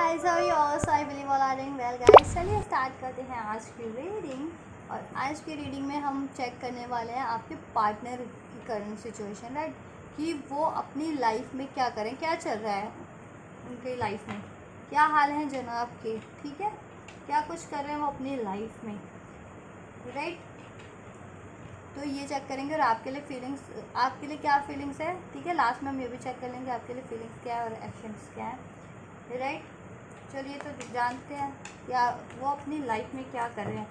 guys, how are you all? So I believe all are doing well guys. चलिए start करते हैं आज की रीडिंग। और आज की रीडिंग में हम चेक करने वाले हैं आपके पार्टनर की करंट सिचुएशन, राइट, कि वो अपनी लाइफ में क्या करें, क्या चल रहा है उनकी लाइफ में, क्या हाल है जनाब के, ठीक है, क्या कुछ कर रहे हैं वो अपनी लाइफ में, राइट। तो ये चेक करेंगे और आपके लिए फीलिंग्स, आपके लिए क्या फीलिंग्स है, ठीक है। लास्ट में हम ये भी चेक कर लेंगे आपके लिए फीलिंग्स क्या है और एक्शंस क्या है, राइट। चलिए तो जानते हैं क्या वो अपनी लाइफ में क्या कर रहे हैं।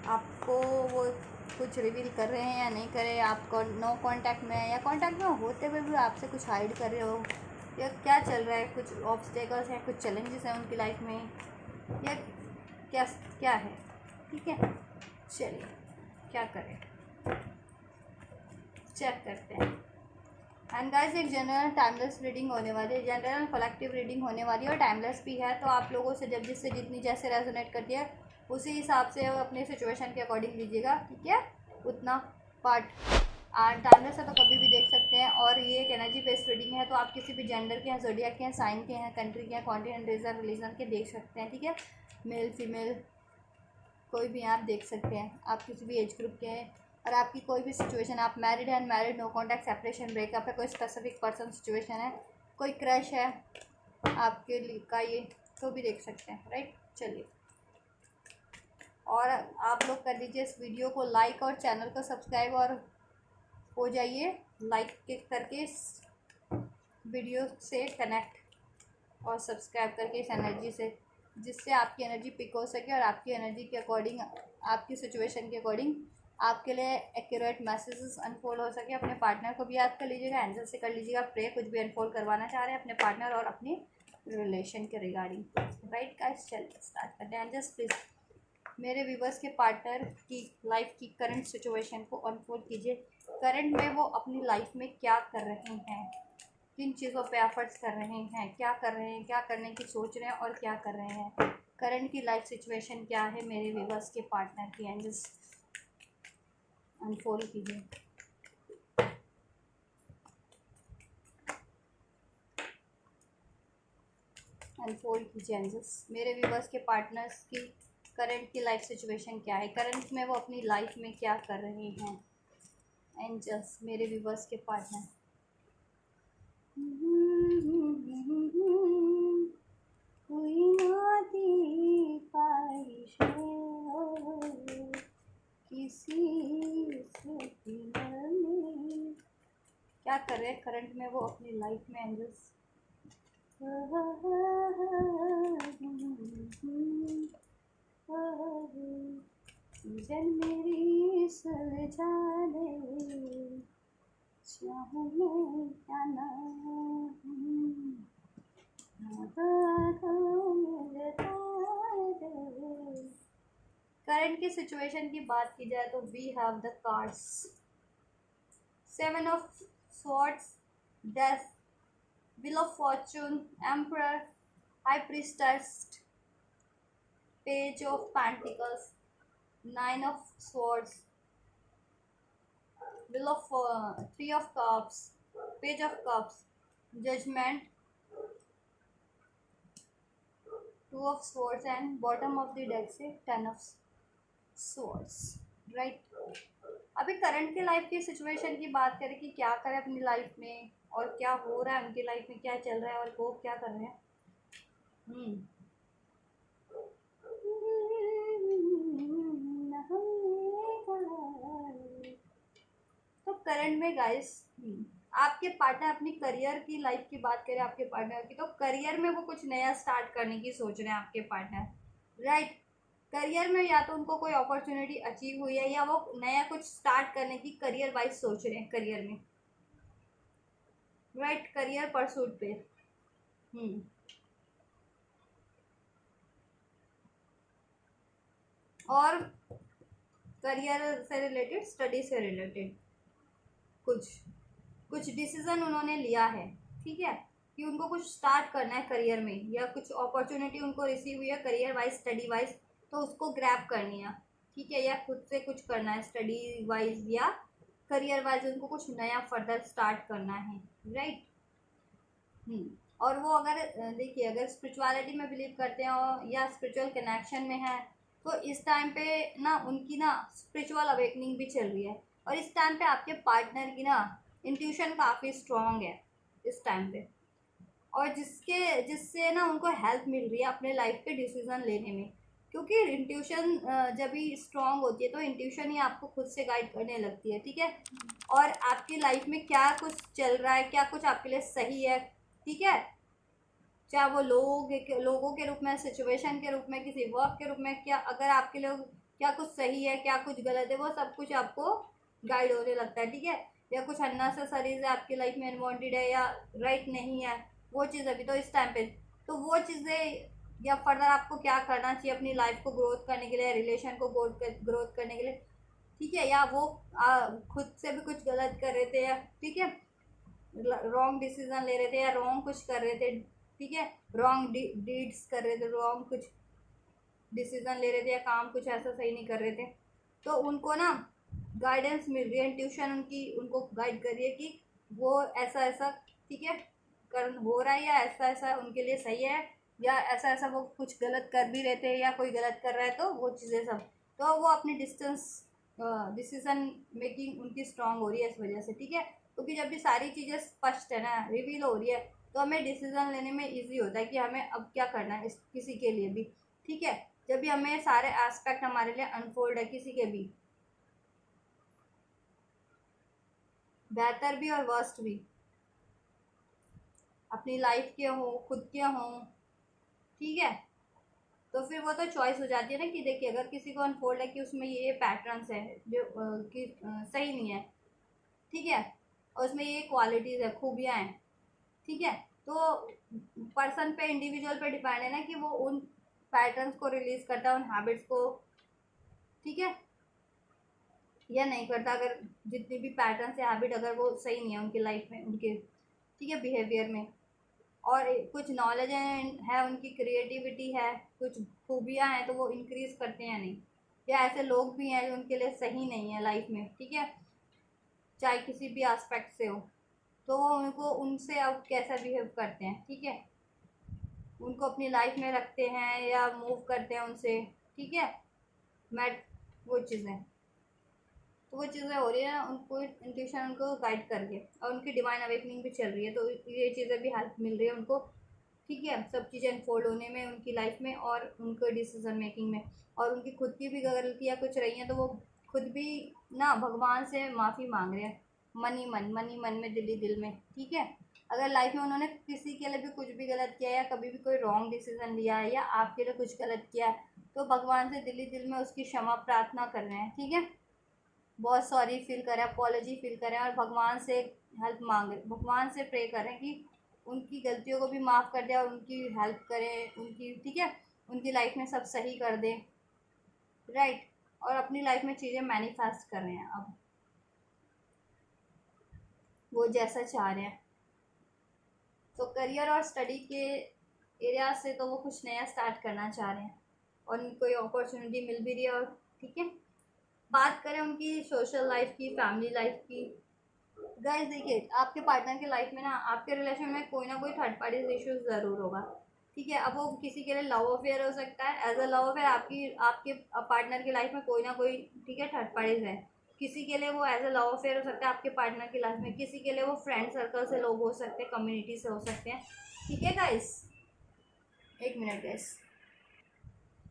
आपको वो कुछ रिवील कर रहे हैं या नहीं कर रहे, आपको नो कांटेक्ट में है या कांटेक्ट में होते हुए भी आपसे कुछ हाइड कर रहे हो, या क्या चल रहा है, कुछ ऑब्स्टेकल्स हैं, कुछ चैलेंजेस हैं उनकी लाइफ में, या क्या क्या है, ठीक है। चलिए क्या करें, चेक करते हैं। एंड गाइस, एक जनरल टाइमलेस रीडिंग होने वाली है, जनरल कलेक्टिव रीडिंग होने वाली है और टाइमलेस भी है। तो आप लोगों से जब जिससे जितनी जैसे रेजोनेट करती है उसी हिसाब से अपने सिचुएशन के अकॉर्डिंग लीजिएगा, ठीक है, उतना पार्ट। टाइमलेस है तो कभी भी देख सकते हैं। और ये एक एनर्जी बेस्ड रीडिंग है, तो आप किसी भी जेंडर के हैं, ज़ोडिएक के हैं, साइन के हैं, कंट्री के हैं, कॉन्टिनेंट, रीजन, रिलीजन के देख सकते हैं, ठीक है। मेल फीमेल कोई भी आप देख सकते हैं, आप किसी भी एज ग्रुप के हैं। और आपकी कोई भी सिचुएशन, आप मैरिड है, unmarried, no contact, separation, breakup है, कोई स्पेसिफिक पर्सन सिचुएशन है, कोई क्रश है आपके लिए का, ये तो भी देख सकते हैं, राइट। चलिए, और आप लोग कर दीजिए इस वीडियो को लाइक और चैनल को सब्सक्राइब, और हो जाइए लाइक करके इस वीडियो से कनेक्ट और सब्सक्राइब करके इस एनर्जी से, जिससे आपकी एनर्जी पिक हो सके और आपकी एनर्जी के अकॉर्डिंग, आपकी सिचुएशन के अकॉर्डिंग आपके लिए एक्यूरेट मैसेजेस अनफोल्ड हो सके। अपने पार्टनर को भी याद कर लीजिएगा, एंजल से कर लीजिएगा प्रे, कुछ भी अनफोल्ड करवाना चाह रहे हैं अपने पार्टनर और अपनी रिलेशन के रिगार्डिंग, राइट गाइस। चलिए स्टार्ट करते हैं। एंजल्स प्लीज़ मेरे व्यूवर्स के पार्टनर की लाइफ की करंट सिचुएशन को अनफोल्ड कीजिए। करंट में वो अपनी लाइफ में क्या कर रहे हैं, किन चीज़ों पे एफर्ट्स कर रहे हैं, क्या कर रहे हैं, क्या करने की सोच रहे हैं और क्या कर रहे हैं। करंट की लाइफ सिचुएशन क्या है मेरे व्यूवर्स के पार्टनर की, एंजल्स अनफोल्ड कीजिए। अनफोल्ड कीजिए एंजल्स, मेरे व्यूवर्स के पार्टनर्स की करंट की लाइफ सिचुएशन क्या है, करंट में वो अपनी लाइफ में क्या कर रहे हैं। एंजल्स मेरे व्यूवर्स के पार्टनर, कोई नाती ख्वाहिश किसी से मिलने, क्या कर रहे हैं करंट में वो अपनी लाइफ में एंजल्स। जन मेरी सुलझाने चाहूँ क्या ना, करंट की सिचुएशन की बात की जाए तो we have the cards, 7 of swords, death, wheel of fortune, emperor, high priestess, page of pentacles, 9 of swords, wheel of 3 of cups, page of cups, judgement, 2 of swords and bottom of the deck से 10 of swords, right. अभी current की life की situation की बात करें कि क्या करें अपनी लाइफ में और क्या हो रहा है उनकी लाइफ में, क्या चल रहा है और वो क्या कर रहे हैं। तो करंट में गाइस, आपके पार्टनर अपनी करियर की लाइफ की बात करें आपके पार्टनर की, तो करियर में वो कुछ नया स्टार्ट करने की सोच रहे हैं आपके पार्टनर, राइट। करियर में या तो उनको कोई अपॉर्चुनिटी अचीव हुई है या वो नया कुछ स्टार्ट करने की करियर वाइज सोच रहे हैं, करियर में, राइट, करियर परसूट पे। और करियर से रिलेटेड, स्टडी से रिलेटेड कुछ डिसीजन उन्होंने लिया है, ठीक है, कि उनको कुछ स्टार्ट करना है करियर में, या कुछ अपॉर्चुनिटी उनको रिसीव हुई है करियर वाइज, स्टडी वाइज, तो उसको ग्रैब करनी है, ठीक है, या खुद से कुछ करना है स्टडी वाइज या करियर वाइज, उनको कुछ नया फर्दर स्टार्ट करना है, राइट। और वो अगर देखिए अगर स्पिरिचुअलिटी में बिलीव करते हैं और या स्पिरिचुअल कनेक्शन में है, तो इस टाइम पे ना उनकी ना स्पिरिचुअल अवेकनिंग भी चल रही है। और इस टाइम पे आपके पार्टनर की ना इंट्यूशन काफ़ी स्ट्रांग है इस टाइम पे, और जिससे ना उनको हेल्प मिल रही है अपने लाइफ के डिसीजन लेने में। क्योंकि इंट्यूशन जब भी स्ट्रांग होती है तो इंट्यूशन ही आपको खुद से गाइड करने लगती है, ठीक है। और आपकी लाइफ में क्या कुछ चल रहा है, क्या कुछ आपके लिए सही है, ठीक है, चाहे वो लोगों के रूप में, सिचुएशन के रूप में, किसी वर्क के रूप में, क्या अगर आपके लिए क्या कुछ सही है क्या कुछ गलत है, वो सब कुछ आपको गाइड होने लगता है, ठीक है। या कुछ अननेसेसरी से आपकी लाइफ में अनवांटेड है या राइट नहीं है वो चीज़ अभी तो इस टाइम पे, तो वो चीज़ें या फर्दर आपको क्या करना चाहिए अपनी लाइफ को ग्रोथ करने के लिए, रिलेशन को ग्रोथ करने के लिए, ठीक है। या वो खुद से भी कुछ गलत कर रहे थे या ठीक है रॉन्ग डिसीजन ले रहे थे या रॉन्ग कुछ कर रहे थे, ठीक है, रॉन्ग डीड्स कर रहे थे, रॉन्ग कुछ डिसीजन ले रहे थे या काम कुछ ऐसा सही नहीं कर रहे थे, तो उनको ना गाइडेंस मिल रही है, ट्यूशन उनकी उनको गाइड कर रही है कि वो ऐसा ऐसा ठीक है कर हो रहा है या ऐसा ऐसा उनके लिए सही है, या ऐसा ऐसा वो कुछ गलत कर भी रहे थे या कोई गलत कर रहा है, तो वो चीज़ें सब, तो वो अपनी डिसीजन मेकिंग उनकी स्ट्रांग हो रही है इस वजह से, ठीक है। क्योंकि जब भी सारी चीज़ें स्पष्ट है ना, रिवील हो रही है, तो हमें डिसीजन लेने में इजी होता है कि हमें अब क्या करना है इस किसी के लिए भी, ठीक है। जब भी हमें सारे एस्पेक्ट हमारे लिए अनफोल्ड है किसी के भी, बेहतर भी और वर्स्ट भी, अपनी लाइफ के हों खुद के हों, ठीक है, तो फिर वो तो चॉइस हो जाती है ना कि देखिए अगर किसी को अनफोल्ड है कि उसमें ये पैटर्न्स है जो सही नहीं है, ठीक है, और उसमें ये क्वालिटीज़ है, खूबियाँ हैं, ठीक है, तो पर्सन पे इंडिविजुअल पे डिपेंड है ना कि वो उन पैटर्न्स को रिलीज करता है, उन हैबिट्स को, ठीक है, या नहीं करता। अगर जितनी भी पैटर्न्स या हैबिट अगर वो सही नहीं है उनकी लाइफ में, उनके ठीक है बिहेवियर में, और कुछ नॉलेज है उनकी क्रिएटिविटी है, कुछ खूबियाँ हैं, तो वो इंक्रीज करते हैं नहीं, या ऐसे लोग भी हैं जो उनके लिए सही नहीं है लाइफ में, ठीक है, चाहे किसी भी एस्पेक्ट से हो, तो वो उनको उनसे अब कैसा बिहेव करते हैं, ठीक है, उनको अपनी लाइफ में रखते हैं या मूव करते हैं उनसे, ठीक है, मैट वो चीज़ें, तो वो चीज़ें हो रही है ना, उनको इंट्यूशन उनको गाइड करके, और उनकी डिवाइन अवेकनिंग भी चल रही है, तो ये चीज़ें भी हेल्प मिल रही है उनको, ठीक है, सब चीज़ें अनफोल्ड होने में उनकी लाइफ में और उनको डिसीजन मेकिंग में। और उनकी खुद की भी गलतियाँ कुछ रही हैं तो वो खुद भी ना भगवान से माफ़ी मांग रहे हैं, मनी मन में दिली दिल में, ठीक है। अगर लाइफ में उन्होंने किसी के लिए भी कुछ भी गलत किया या कभी भी कोई रॉन्ग डिसीजन लिया है या आपके लिए कुछ गलत किया है, तो भगवान से दिली दिल में उसकी क्षमा प्रार्थना कर रहे हैं, ठीक है, बहुत सॉरी फील करें, अपॉलोजी फील करें, और भगवान से हेल्प मांगे, भगवान से प्रे करें कि उनकी गलतियों को भी माफ़ कर दे और उनकी हेल्प करें, उनकी ठीक है उनकी लाइफ में सब सही कर दे, राइट, और अपनी लाइफ में चीज़ें मैनिफेस्ट कर रहे हैं अब वो जैसा चाह रहे हैं। तो करियर और स्टडी के एरिया से तो वो कुछ नया स्टार्ट करना चाह रहे हैं और उनको ये अपॉर्चुनिटी मिल भी रही है, और ठीक है। बात करें उनकी सोशल लाइफ की, फैमिली लाइफ की, गाइस देखिए आपके पार्टनर की लाइफ में ना आपके रिलेशन में कोई ना कोई थर्ड पार्टी इश्यूज ज़रूर होगा, ठीक है। अब वो किसी के लिए लव अफेयर हो सकता है, एज अ लव अफेयर आपकी आपके पार्टनर की लाइफ में कोई ना कोई ठीक है थर्ड पार्टीज है, किसी के लिए वो एज अ लव अफेयर हो सकता है आपके पार्टनर की लाइफ में, किसी के लिए वो फ्रेंड सर्कल से लोग हो सकते हैं, कम्युनिटी से हो सकते हैं, ठीक है गाइस, एक मिनट गाइस।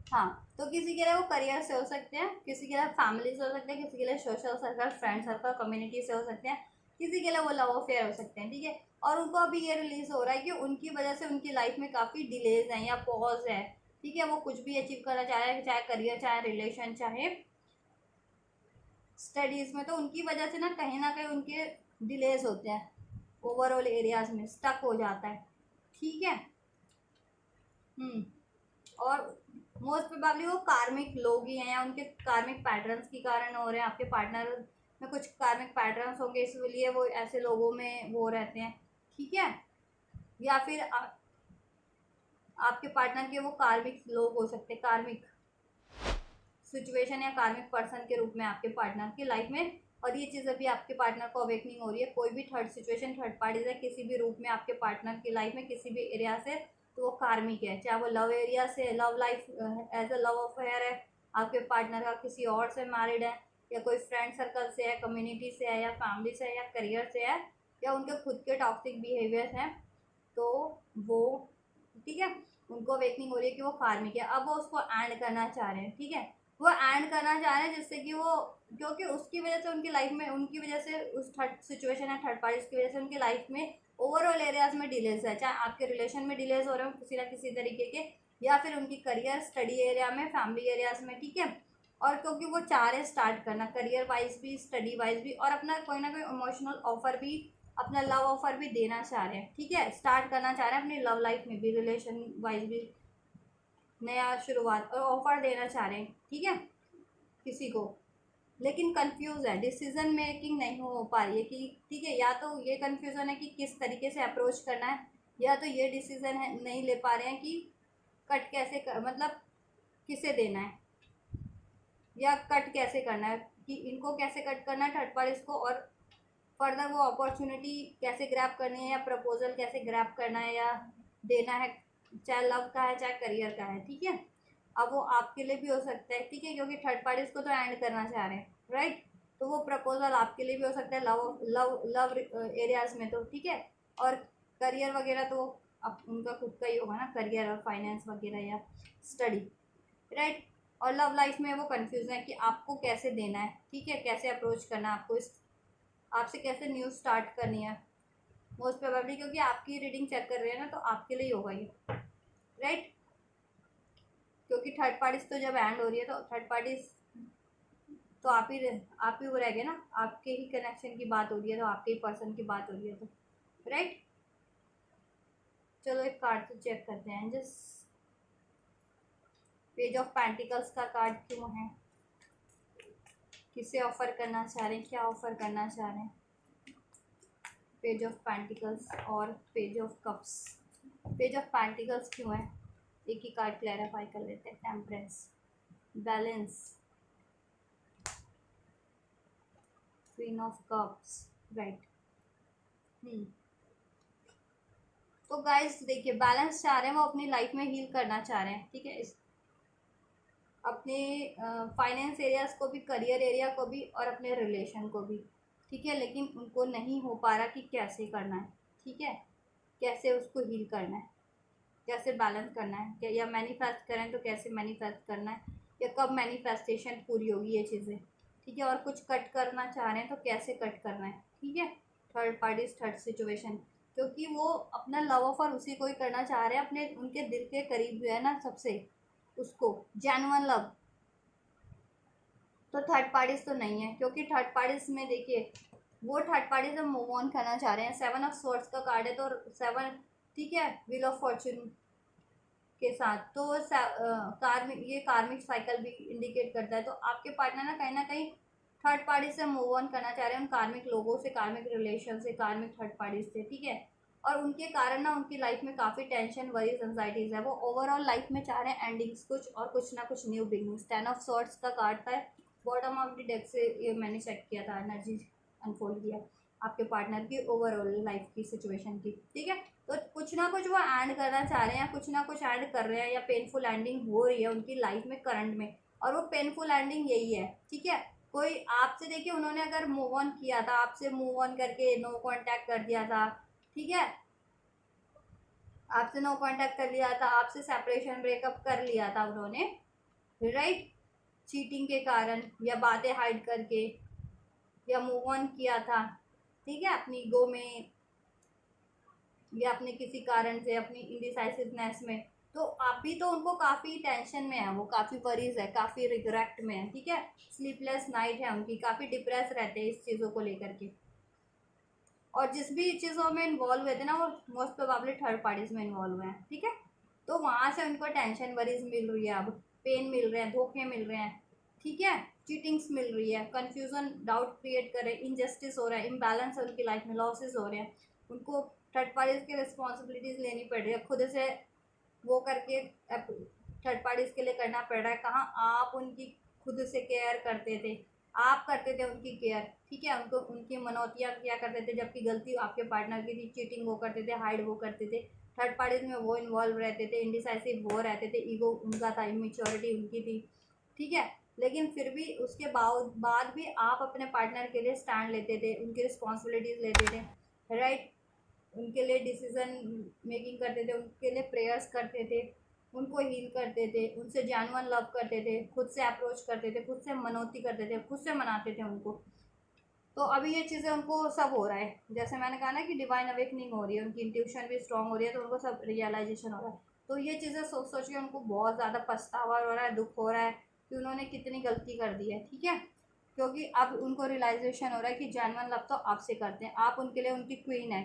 हाँ, तो किसी के लिए वो करियर से हो सकते हैं, किसी के लिए फैमिली से हो सकते हैं, किसी के लिए social circle, friend circle, community से हो सकते हैं, किसी के लिए वो लव अफेयर हो सकते हैं, ठीक है। और उनको अभी ये रिलीज हो रहा है कि उनकी वजह से उनकी लाइफ में काफ़ी डिलेज हैं या पॉज है, ठीक है, वो कुछ भी अचीव करना चाह रहे हैं, चाहे करियर, चाहे रिलेशन, चाहे स्टडीज़ में, तो उनकी वजह से ना कहीं उनके डिलेज होते हैं, ओवरऑल एरियाज में स्टक हो जाता है, ठीक है। और मोस्ट प्रोबेबली वो कार्मिक लोग ही हैं या उनके कार्मिक पैटर्न्स के कारण हो रहे हैं, आपके पार्टनर में कुछ कार्मिक पैटर्न्स होंगे इसलिए वो ऐसे लोगों में वो रहते हैं, ठीक है। या फिर आपके पार्टनर के वो कार्मिक लोग हो सकते हैं, कार्मिक सिचुएशन या कार्मिक पर्सन के रूप में आपके पार्टनर की लाइफ में और ये चीज़ अभी आपके पार्टनर को अवेकनिंग हो रही है। कोई भी थर्ड सिचुएशन, थर्ड पार्टीज है किसी भी रूप में आपके पार्टनर की लाइफ में किसी भी एरिया से, तो वो कार्मिक है। चाहे वो लव एरिया से, love life as a love affair है, आपके पार्टनर का किसी और से मैरिड है, या कोई फ्रेंड सर्कल से है, कम्युनिटी से है, या फैमिली से है, या करियर से है, या उनके खुद के टॉक्सिक बिहेवियर हैं, तो वो ठीक है, उनको अवेकनिंग हो रही है कि वो कार्मिक है। अब वो उसको एंड करना चाह रहे हैं, ठीक है, वो एंड करना चाह रहे हैं जिससे कि वो, क्योंकि उसकी वजह से उनकी लाइफ में, उनकी वजह से उस थर्ड सिचुएशन है, थर्ड पार्टी की वजह से उनकी लाइफ में ओवरऑल एरियाज में डिलेज है। चाहे आपके रिलेशन में डिलेज हो रहे हो किसी ना किसी तरीके के, या फिर उनकी करियर, स्टडी एरिया में, फैमिली एरियाज में, ठीक है। और क्योंकि वो चाह रहे स्टार्ट करना करियर वाइज भी, स्टडी वाइज भी, और अपना कोई ना कोई इमोशनल ऑफर भी, अपना लव ऑफर भी देना चाह रहे हैं, ठीक है, स्टार्ट करना चाह रहे हैं अपनी लव लाइफ में भी, रिलेशन वाइज भी नया शुरुआत और ऑफर देना चाह रहे हैं, ठीक है, किसी को। लेकिन कंफ्यूज है, डिसीजन मेकिंग नहीं हो पा रही है कि ठीक है, या तो ये कंफ्यूजन है कि किस तरीके से अप्रोच करना है, या तो ये डिसीजन है नहीं ले पा रहे हैं कि कट कैसे मतलब किसे देना है, या कट कैसे करना है, कि इनको कैसे कट करना है थर्ड पार्टीज को, और फर्दर वो अपॉर्चुनिटी कैसे ग्रैब करनी है, या प्रपोजल कैसे ग्रैब करना है या देना है, चाहे लव का है चाहे करियर का है, ठीक है। अब वो आपके लिए भी हो सकता है, ठीक है, क्योंकि थर्ड पार्टीज को तो एंड करना चाह रहे हैं, राइट, तो वो प्रपोजल आपके लिए भी हो सकता है लव लव लव एरियाज में, तो ठीक है। और करियर वगैरह तो अब उनका खुद का ही होगा ना, करियर और फाइनेंस वगैरह या स्टडी, राइट। और लव लाइफ में वो कंफ्यूजन है कि आपको कैसे देना है, ठीक है, कैसे अप्रोच करना है आपको, इस आपसे कैसे न्यूज़ स्टार्ट करनी है, मोस्ट प्रोबेबली क्योंकि आपकी रीडिंग चेक कर रहे हैं ना, तो आपके लिए ही होगा ये, राइट। क्योंकि थर्ड पार्टीज तो जब एंड हो रही है, तो थर्ड पार्टीज तो आप ही वो रह गए ना, आपके ही कनेक्शन की बात हो रही है, तो आपके ही पर्सन की बात हो रही है, तो राइट। चलो एक कार्ड तो चेक करते हैं, जस्ट पेज ऑफ पेंटिकल्स का कार्ड क्यों है, किसे ऑफर करना चाह रहे हैं, क्या ऑफर करना चाह रहे हैं, पेज ऑफ पेंटिकल्स और page of cups. Page of pentacles क्यों है, एक ही कार्ड क्लैरिफाई कर लेते हैं, temperance, balance, queen of cups, right. तो गाइस देखिए, बैलेंस चाह रहे हैं वो, अपनी लाइफ में हील करना चाह रहे हैं, ठीक है, इस अपने फाइनेंस एरियाज को भी, करियर एरिया को भी, और अपने रिलेशन को भी, ठीक है। लेकिन उनको नहीं हो पा रहा कि कैसे करना है, ठीक है, कैसे उसको हील करना है, कैसे बैलेंस करना है, क्या या मैनिफेस्ट करें तो कैसे मैनिफेस्ट करना है, या कब मैनिफेस्टेशन पूरी होगी, ये चीज़ें, ठीक है। और कुछ कट करना चाह रहे हैं तो कैसे कट करना है, ठीक है, थर्ड पार्टीज, थर्ड सिचुएशन, क्योंकि वो अपना लव ऑफर उसी को ही करना चाह रहे हैं, अपने उनके दिल के करीब जो है ना सबसे, उसको जेन्युइन लव। तो थर्ड पार्टीज तो नहीं है, क्योंकि थर्ड पार्टीज में देखिए, वो थर्ड पार्टीज हम मूव ऑन करना चाह रहे हैं। सेवन ऑफ स्वॉर्ड्स का कार्ड है, तो सेवन, ठीक है, व्हील ऑफ फॉर्चून के साथ, तो कार्मिक, ये कार्मिक साइकिल भी इंडिकेट करता है। तो आपके पार्टनर ना कहीं थर्ड पार्टी से मूव ऑन करना चाह रहे हैं, उन कार्मिक लोगों से, कार्मिक रिलेशन से, कार्मिक थर्ड पार्टी से, ठीक है। और उनके कारण ना उनकी लाइफ में काफ़ी टेंशन, वरीज, एंजाइटीज है, वो ओवरऑल लाइफ में चाह रहे हैं एंडिंग्स कुछ, और कुछ ना कुछ न्यू बिगनिंग्स। 10 ऑफ सॉर्ट्स का कार्ड था, बॉटम ऑफ द डेक से ये मैंने चेक किया था, एनर्जी अनफोल्ड किया आपके पार्टनर की ओवरऑल लाइफ की सिचुएशन की, ठीक है। तो कुछ ना कुछ वो ऐड करना चाह रहे हैं, कुछ ना कुछ ऐड कर रहे हैं, या पेनफुल एंडिंग हो रही है उनकी लाइफ में करंट में, और वो पेनफुल एंडिंग यही है, ठीक है। कोई आपसे, देखिए, उन्होंने अगर मूव ऑन किया था, आपसे मूव ऑन करके नो कांटेक्ट कर दिया था, ठीक है, आपसे नो कांटेक्ट कर लिया था, आपसे सेपरेशन, ब्रेकअप कर लिया था उन्होंने, राइट, चीटिंग के कारण, या बातें हाइड करके, या मूव ऑन किया था, ठीक है, अपनी ईगो में, या अपने किसी कारण से, अपनी इंडिसाइसिवनेस में। तो अभी तो उनको काफ़ी टेंशन में है, वो काफ़ी वरीज है, काफ़ी रिग्रेट में है, ठीक है, स्लीपलेस नाइट है उनकी, काफ़ी डिप्रेस रहते हैं इस चीज़ों को लेकर के। और जिस भी चीज़ों में इन्वॉल्व हुए थे ना, वो मोस्ट प्रोबेबली थर्ड पार्टीज में इन्वॉल्व हुए हैं, ठीक है। तो वहाँ से उनको टेंशन, वरीज मिल रही है, अब पेन मिल रहे हैं, धोखे मिल रहे हैं, ठीक है, चीटिंग्स मिल रही है, कन्फ्यूजन, डाउट क्रिएट करे, इनजस्टिस हो रहा है, इम्बैलेंस है उनकी लाइफ में, लॉसेस हो रहे हैं, उनको थर्ड पार्टीज की रिस्पॉन्सिबिलिटीज़ लेनी पड़ रही है, खुद से वो करके थर्ड पार्टीज के लिए करना पड़ रहा है। कहाँ आप उनकी खुद से केयर करते थे, आप करते थे उनकी केयर, ठीक है, उनको उनकी मनौतियाँ क्या करते थे, जबकि गलती आपके पार्टनर की थी, चीटिंग वो करते थे, हाइड वो करते थे, थर्ड पार्टीज में वो इन्वॉल्व रहते थे, इंडिसाइसिव वो रहते थे, ईगो उनका था, इमेच्योरिटी उनकी थी, ठीक है। लेकिन फिर भी उसके बाद भी आप अपने पार्टनर के लिए स्टैंड लेते थे, उनकी रिस्पॉन्सिबिलिटीज़ लेते थे, राइट, उनके लिए डिसीजन मेकिंग करते थे, उनके लिए प्रेयर्स करते थे, उनको हील करते थे, उनसे जानवर लव करते थे, खुद से अप्रोच करते थे, खुद से मनौती करते थे, खुद से मनाते थे उनको। तो अभी ये चीज़ें उनको सब हो रहा है, जैसे मैंने कहा ना कि डिवाइन अवेकनिंग हो रही है, उनकी इंट्यूशन भी स्ट्रांग हो रही है, तो उनको सब रियलाइजेशन हो रहा है। तो ये चीज़ें सोच सोच के उनको बहुत ज़्यादा पछतावा हो रहा है, दुख हो रहा है कि उन्होंने कितनी गलती कर दी है, ठीक है। क्योंकि अब उनको रियलाइजेशन हो रहा है कि जेन्युइन लव तो आपसे करते हैं, आप उनके लिए उनकी क्वीन है,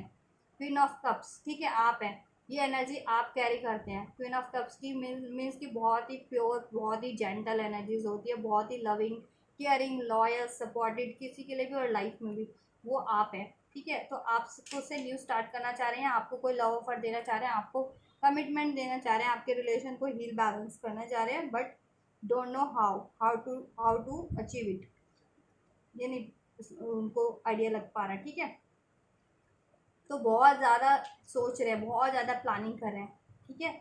क्वीन ऑफ कप्स, ठीक है, आप हैं, ये एनर्जी आप कैरी करते हैं। क्वीन ऑफ कप्स की मीन्स की बहुत ही प्योर, बहुत ही जेंटल एनर्जीज होती है, बहुत ही लविंग, केयरिंग, लॉयल, सपोर्टेड किसी के लिए भी और लाइफ में भी, वो आप हैं, ठीक है। तो आप खुद से न्यू स्टार्ट करना चाह रहे हैं, आपको कोई लव ऑफर देना चाह रहे हैं, आपको कमिटमेंट देना चाह रहे हैं, आपके रिलेशन को हील बैलेंस करना चाह रहे हैं, but don't know how to achieve it, ये नहीं उनको आइडिया लग पा रहा है, ठीक है। तो बहुत ज़्यादा सोच रहे हैं, बहुत ज़्यादा प्लानिंग कर रहे हैं, ठीक है।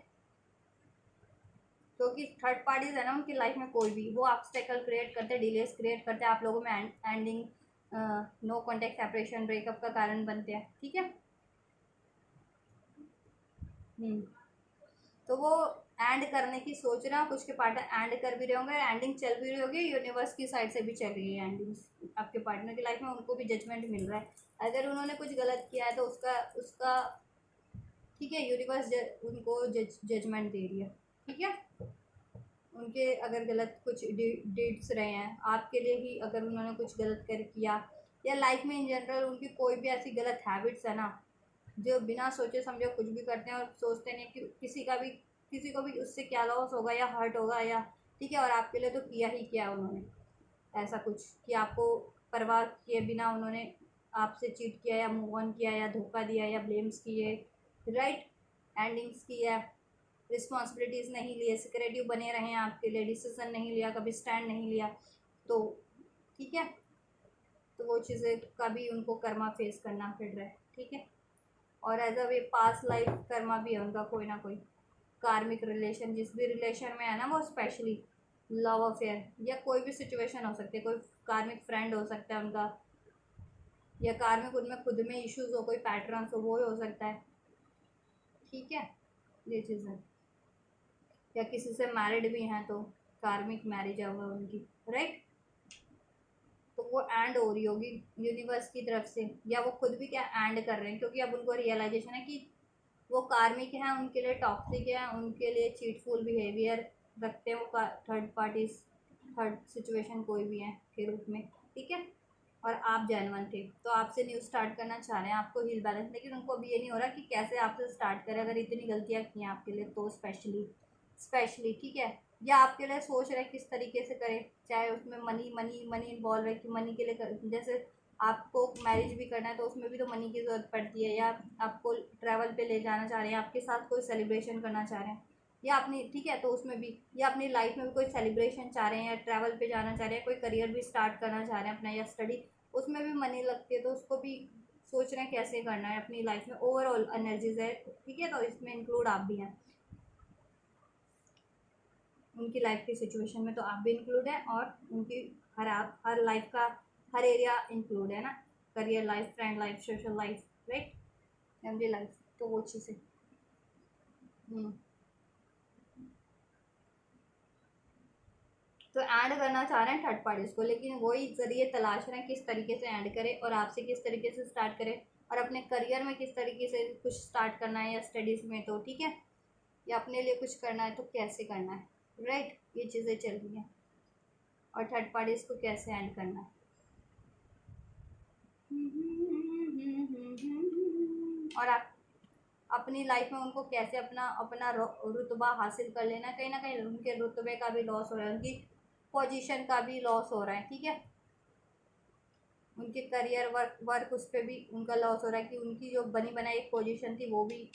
क्योंकि थर्ड पार्टीज है ना उनकी लाइफ में, कोई भी वो ऑब्स्टेकल क्रिएट करते हैं, डिलेस क्रिएट करते हैं, आप लोगों में ending, no contact, separation, breakup का कारण बनते हैं, ठीक है। तो वो एंड करने की सोच रहे हैं, कुछ के पार्टनर एंड कर भी रहे होंगे, एंडिंग चल भी रही होगी, यूनिवर्स की साइड से भी चल रही है एंडिंग आपके पार्टनर की लाइफ में, उनको भी जजमेंट मिल रहा है। अगर उन्होंने कुछ गलत किया है तो उसका उसका ठीक है, यूनिवर्स उनको जजमेंट दे रही है, ठीक है। उनके अगर गलत कुछ डीड्स रहे हैं आपके लिए ही, अगर उन्होंने कुछ गलत कर किया, या लाइफ में इन जनरल उनकी कोई भी ऐसी गलत हैबिट्स है ना, जो बिना सोचे समझे कुछ भी करते हैं और सोचते नहीं कि किसी को भी उससे क्या लॉस होगा या हर्ट होगा, या ठीक है, और आपके लिए तो किया ही किया उन्होंने ऐसा कुछ कि आपको परवाह किए बिना उन्होंने आपसे चीट किया, या मूव ऑन किया, या धोखा दिया, या ब्लेम्स किए, राइट, एंडिंग्स किया, रिस्पॉन्सिबिलिटीज़ नहीं लिए, सिक्रेटिव बने रहे हैं आपके लिए, डिसीजन नहीं लिया, कभी स्टैंड नहीं लिया, तो ठीक है। तो वो चीज़ें का भी उनको कर्मा फेस करना पड़ रहा है, ठीक है। और as a way past life karma भी है उनका, कोई ना कोई कार्मिक रिलेशन, जिस भी रिलेशन में है ना, वो स्पेशली लव अफेयर या कोई भी सिचुएशन हो सकती है, कोई कार्मिक फ्रेंड हो सकता है उनका, या कार्मिक उनमें खुद में इश्यूज हो, कोई पैटर्न्स हो, वो हो सकता है, ठीक है, ये चीज़ है। या किसी से मैरिड भी हैं तो कार्मिक मैरिज होगा उनकी, राइट। तो वो एंड हो रही होगी यूनिवर्स की तरफ से, या वो खुद भी क्या एंड कर रहे हैं, क्योंकि अब उनको रियलाइजेशन है कि वो कार्मिक हैं, उनके लिए टॉक्सिक है, उनके लिए चीटफुल बिहेवियर रखते हैं वो थर्ड पार्टीज, थर्ड सिचुएशन कोई भी है के रूप में, ठीक है। और आप जेन्युइन थे तो आपसे न्यू स्टार्ट करना चाह रहे हैं, आपको हील बैलेंस, लेकिन उनको अभी ये नहीं हो रहा कि कैसे आपसे स्टार्ट करें, अगर इतनी गलतियाँ की हैं आपके लिए तो स्पेशली ठीक है। या आपके लिए सोच रहे हैं किस तरीके से करें, चाहे उसमें मनी मनी मनी इन्वॉल्व है कि मनी के लिए जैसे आपको मैरिज भी करना है तो उसमें भी तो मनी की ज़रूरत पड़ती है, या आपको ट्रैवल पे ले जाना चाह रहे हैं, आपके साथ कोई सेलिब्रेशन करना चाह रहे हैं, या अपनी ठीक है, तो उसमें भी, या अपनी लाइफ में भी कोई सेलिब्रेशन चाह रहे हैं, या ट्रैवल पे जाना चाह रहे हैं, कोई करियर भी स्टार्ट करना चाह रहे हैं अपना, या स्टडी, उसमें भी मनी लगती है, तो उसको भी सोच रहे हैं कैसे करना है अपनी लाइफ में, ओवरऑल एनर्जीज है, ठीक है। तो इसमें इंक्लूड आप भी हैं, उनकी लाइफ की सिचुएशन में तो आप भी इंक्लूड हैं, और उनकी हर लाइफ का हर एरिया इंक्लूड है ना, career life, friend life, social life, right, family life, तो वो चीज़ें। तो ऐड करना चाह रहे हैं थर्ड पार्टीज को, लेकिन वही जरिए तलाश रहे हैं किस तरीके से ऐड करें, और आपसे किस तरीके से स्टार्ट करें, और अपने करियर में किस तरीके से कुछ स्टार्ट करना है, या स्टडीज़ में तो ठीक है, या अपने लिए कुछ करना है तो कैसे करना है, राइट, ये चीज़ें चल रही हैं, और थर्ड पार्टीज को कैसे ऐड करना है। और आप अपनी लाइफ में उनको कैसे अपना अपना रुतबा हासिल कर लेना है, कहीं ना कहीं उनके रुतबे का भी लॉस हो रहा है, उनकी पोजीशन का भी लॉस हो रहा है, ठीक है। उनके करियर वर्क उस पर भी उनका लॉस हो रहा है कि उनकी जो बनी बनाई एक पोजीशन थी वो भी,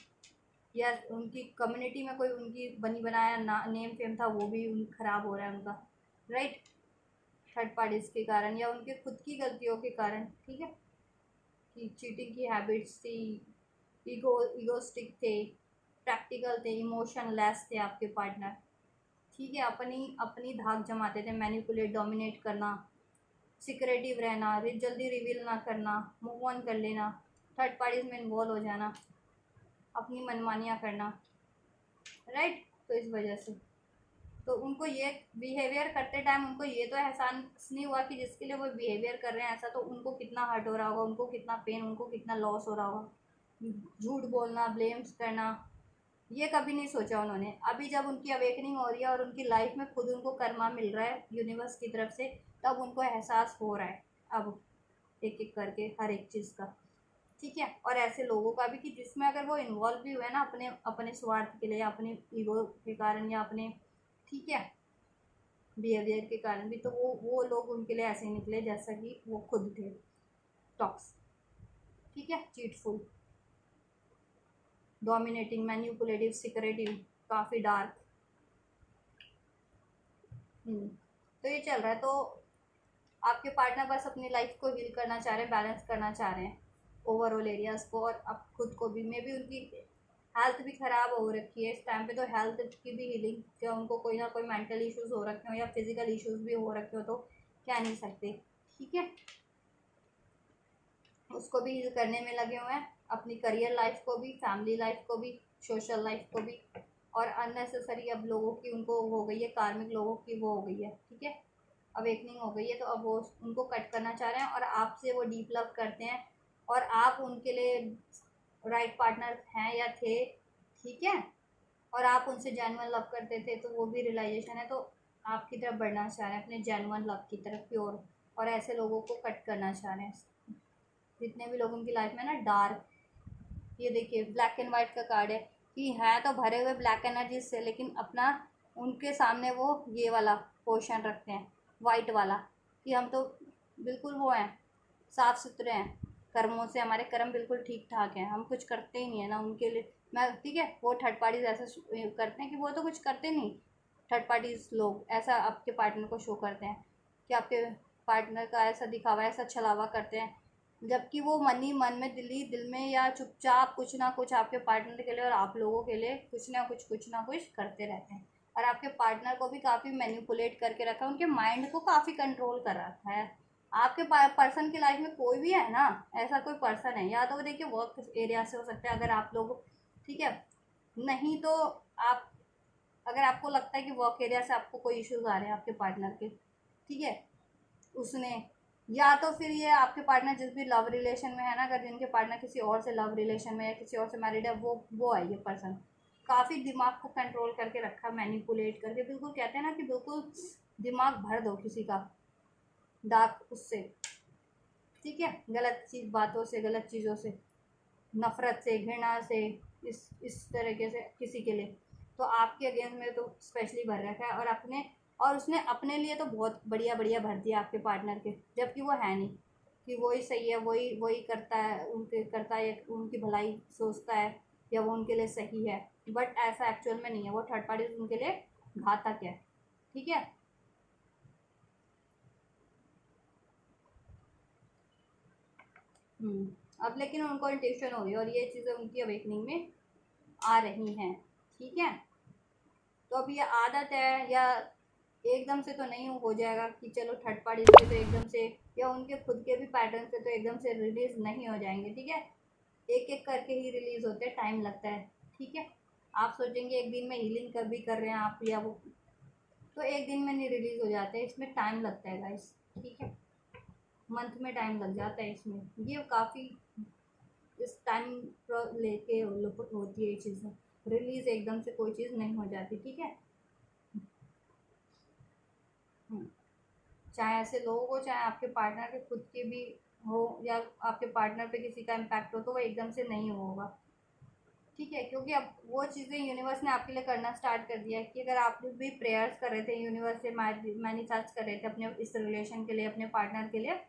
या उनकी कम्युनिटी में कोई उनकी बनी बनाया नेम फेम था वो भी ख़राब हो रहा है उनका, राइट। थर्ड पार्टीज़ के कारण या उनके खुद की गलतियों के कारण, ठीक है, कि चीटिंग की हैबिट्स थी, ईगोस्टिक थे, प्रैक्टिकल थे, इमोशनलेस थे आपके पार्टनर, ठीक है, अपनी अपनी धाक जमाते थे, मैनिपुलेट, डोमिनेट करना, सिक्रेटिव रहना, जल्दी रिवील ना करना, मूव ऑन कर लेना, थर्ड पार्टीज में इन्वॉल्व हो जाना, अपनी मनमानियाँ करना, राइट। तो इस वजह से तो उनको ये बिहेवियर करते टाइम उनको ये तो एहसास नहीं हुआ कि जिसके लिए वो बिहेवियर कर रहे हैं ऐसा, तो उनको कितना हर्ट हो रहा होगा, उनको कितना पेन, उनको कितना लॉस हो रहा होगा। झूठ बोलना, ब्लेम्स करना, ये कभी नहीं सोचा उन्होंने। अभी जब उनकी अवेकनिंग हो रही है और उनकी लाइफ में खुद उनको कर्मा मिल रहा है यूनिवर्स की तरफ से, तब उनको एहसास हो रहा है अब एक एक करके हर एक चीज़ का, ठीक है। और ऐसे लोगों का भी कि जिसमें अगर वो इन्वॉल्व भी हुए ना अपने अपने स्वार्थ के लिए या अपने ईगो के कारण या अपने, ठीक है, बिहेवियर के कारण भी, तो वो लोग उनके लिए ऐसे निकले जैसा कि वो खुद थे टॉक्स, ठीक है, चीटफुल, डोमिनेटिंग, मैनिपुलेटिव, सिक्रेटिव, काफ़ी डार्क। तो ये चल रहा है। तो आपके पार्टनर बस अपनी लाइफ को हील करना चाह रहे हैं, बैलेंस करना चाह रहे हैं ओवरऑल एरियाज़ को, और अब खुद को भी। मे भी उनकी हेल्थ भी ख़राब हो रखी है इस टाइम पे, तो हेल्थ की भी हीलिंग, क्या उनको कोई ना कोई मेंटल इश्यूज़ हो रखे हो या फिजिकल इश्यूज़ भी हो रखे हो, तो कह नहीं सकते, ठीक है, उसको भी हील करने में लगे हुए हैं, अपनी करियर लाइफ को भी, फैमिली लाइफ को भी, सोशल लाइफ को भी। और अननेसेसरी अब लोगों की उनको हो गई है, कार्मिक लोगों की वो हो गई है, ठीक है, अवेकनिंग हो गई है, तो अब वो उनको कट करना चाह रहे हैं और आपसे वो डीप लव करते हैं और आप उनके लिए राइट पार्टनर हैं या थे, ठीक है, और आप उनसे जेन्युइन लव करते थे, तो वो भी रियलाइजेशन है, तो आपकी तरफ बढ़ना चाह रहे हैं, अपने जेन्युइन लव की तरफ, प्योर। और ऐसे लोगों को कट करना चाह रहे हैं जितने भी लोग उनकी लाइफ में ना डार्क, ये देखिए ब्लैक एंड वाइट का कार्ड है कि है तो भरे हुए ब्लैक एनर्जी से, लेकिन अपना उनके सामने वो ये वाला पोर्शन रखते हैं वाइट वाला, कि हम तो बिल्कुल वो हैं, साफ़ सुथरे हैं, कर्मों से हमारे कर्म बिल्कुल ठीक ठाक हैं, हम कुछ करते ही नहीं है ना उनके लिए। मैं, ठीक है, वो थर्ड पार्टीज ऐसा करते हैं कि वो तो कुछ करते नहीं, थर्ड पार्टीज लोग ऐसा आपके पार्टनर को शो करते हैं कि आपके पार्टनर का ऐसा दिखावा, ऐसा छलावा करते हैं, जबकि वो मन ही मन में, दिल में या चुपचाप कुछ ना कुछ आपके पार्टनर के लिए और आप लोगों के लिए कुछ ना कुछ करते रहते हैं। और आपके पार्टनर को भी काफ़ी मैनिपुलेट करके रखा है, उनके माइंड को काफ़ी कंट्रोल कर रखा है। आपके पर्सन की लाइफ में कोई भी है ना, ऐसा कोई पर्सन है, या तो वो देखिए वर्क एरिया से हो सकता है अगर आप लोग, ठीक है, नहीं तो आप, अगर आपको लगता है कि वर्क एरिया से आपको कोई इश्यूज़ आ रहे हैं आपके पार्टनर के, ठीक है, उसने, या तो फिर ये आपके पार्टनर जिस भी लव रिलेशन में है ना, अगर जिनके पार्टनर किसी और से लव रिलेशन में या किसी और से मैरिड है, वो है ये पर्सन, काफ़ी दिमाग को कंट्रोल करके रखा, मैनिपुलेट करके, बिल्कुल कहते हैं ना कि बिल्कुल दिमाग भर दो किसी का डार्क उससे, ठीक है, गलत चीज़, बातों से, गलत चीज़ों से, नफ़रत से, घृणा से, इस तरीके से किसी के लिए, तो आपके अगेंस्ट में तो स्पेशली भर रखा है। और अपने, और उसने अपने लिए तो बहुत बढ़िया बढ़िया भर दिया आपके पार्टनर के, जबकि वो है नहीं, कि वही सही है, वही वही करता है, उनके करता है, उनकी भलाई सोचता है, या वो उनके लिए सही है, बट ऐसा एक्चुअल में नहीं है, वो थर्ड पार्टी उनके लिए घातक है, ठीक है। अब लेकिन उनको इंटेंशन हो रही है और ये चीज़ें उनकी अवेकनिंग में आ रही हैं, ठीक है। तो अब ये आदत है, या एकदम से तो नहीं हो जाएगा कि चलो थर्ड पार्टी से तो एकदम से, या उनके खुद के भी पैटर्न से तो एकदम से रिलीज़ नहीं हो जाएंगे, ठीक है, एक एक करके ही रिलीज़ होते हैं, टाइम लगता है, ठीक है। आप सोचेंगे एक दिन में हीलिंग कर भी कर रहे हैं आप, या वो तो एक दिन में नहीं रिलीज़ हो जाते, इसमें टाइम लगता है गाइस, ठीक है, मंथ में टाइम लग जाता है इसमें, ये काफ़ी इस टाइम लेके होती है ये चीज़ें, रिलीज़ एकदम से कोई चीज़ नहीं हो जाती, ठीक है। चाहे ऐसे लोग हो, चाहे आपके पार्टनर के खुद के भी हो, या आपके पार्टनर पे किसी का इम्पैक्ट हो, तो वो एकदम से नहीं होगा, ठीक है, क्योंकि अब वो चीज़ें यूनिवर्स ने आपके लिए करना स्टार्ट कर दिया है कि अगर आप भी प्रेयर्स कर रहे थे, यूनिवर्स से मैनिफेस्ट कर रहे थे अपने इस रिलेशन के लिए, अपने पार्टनर के लिए,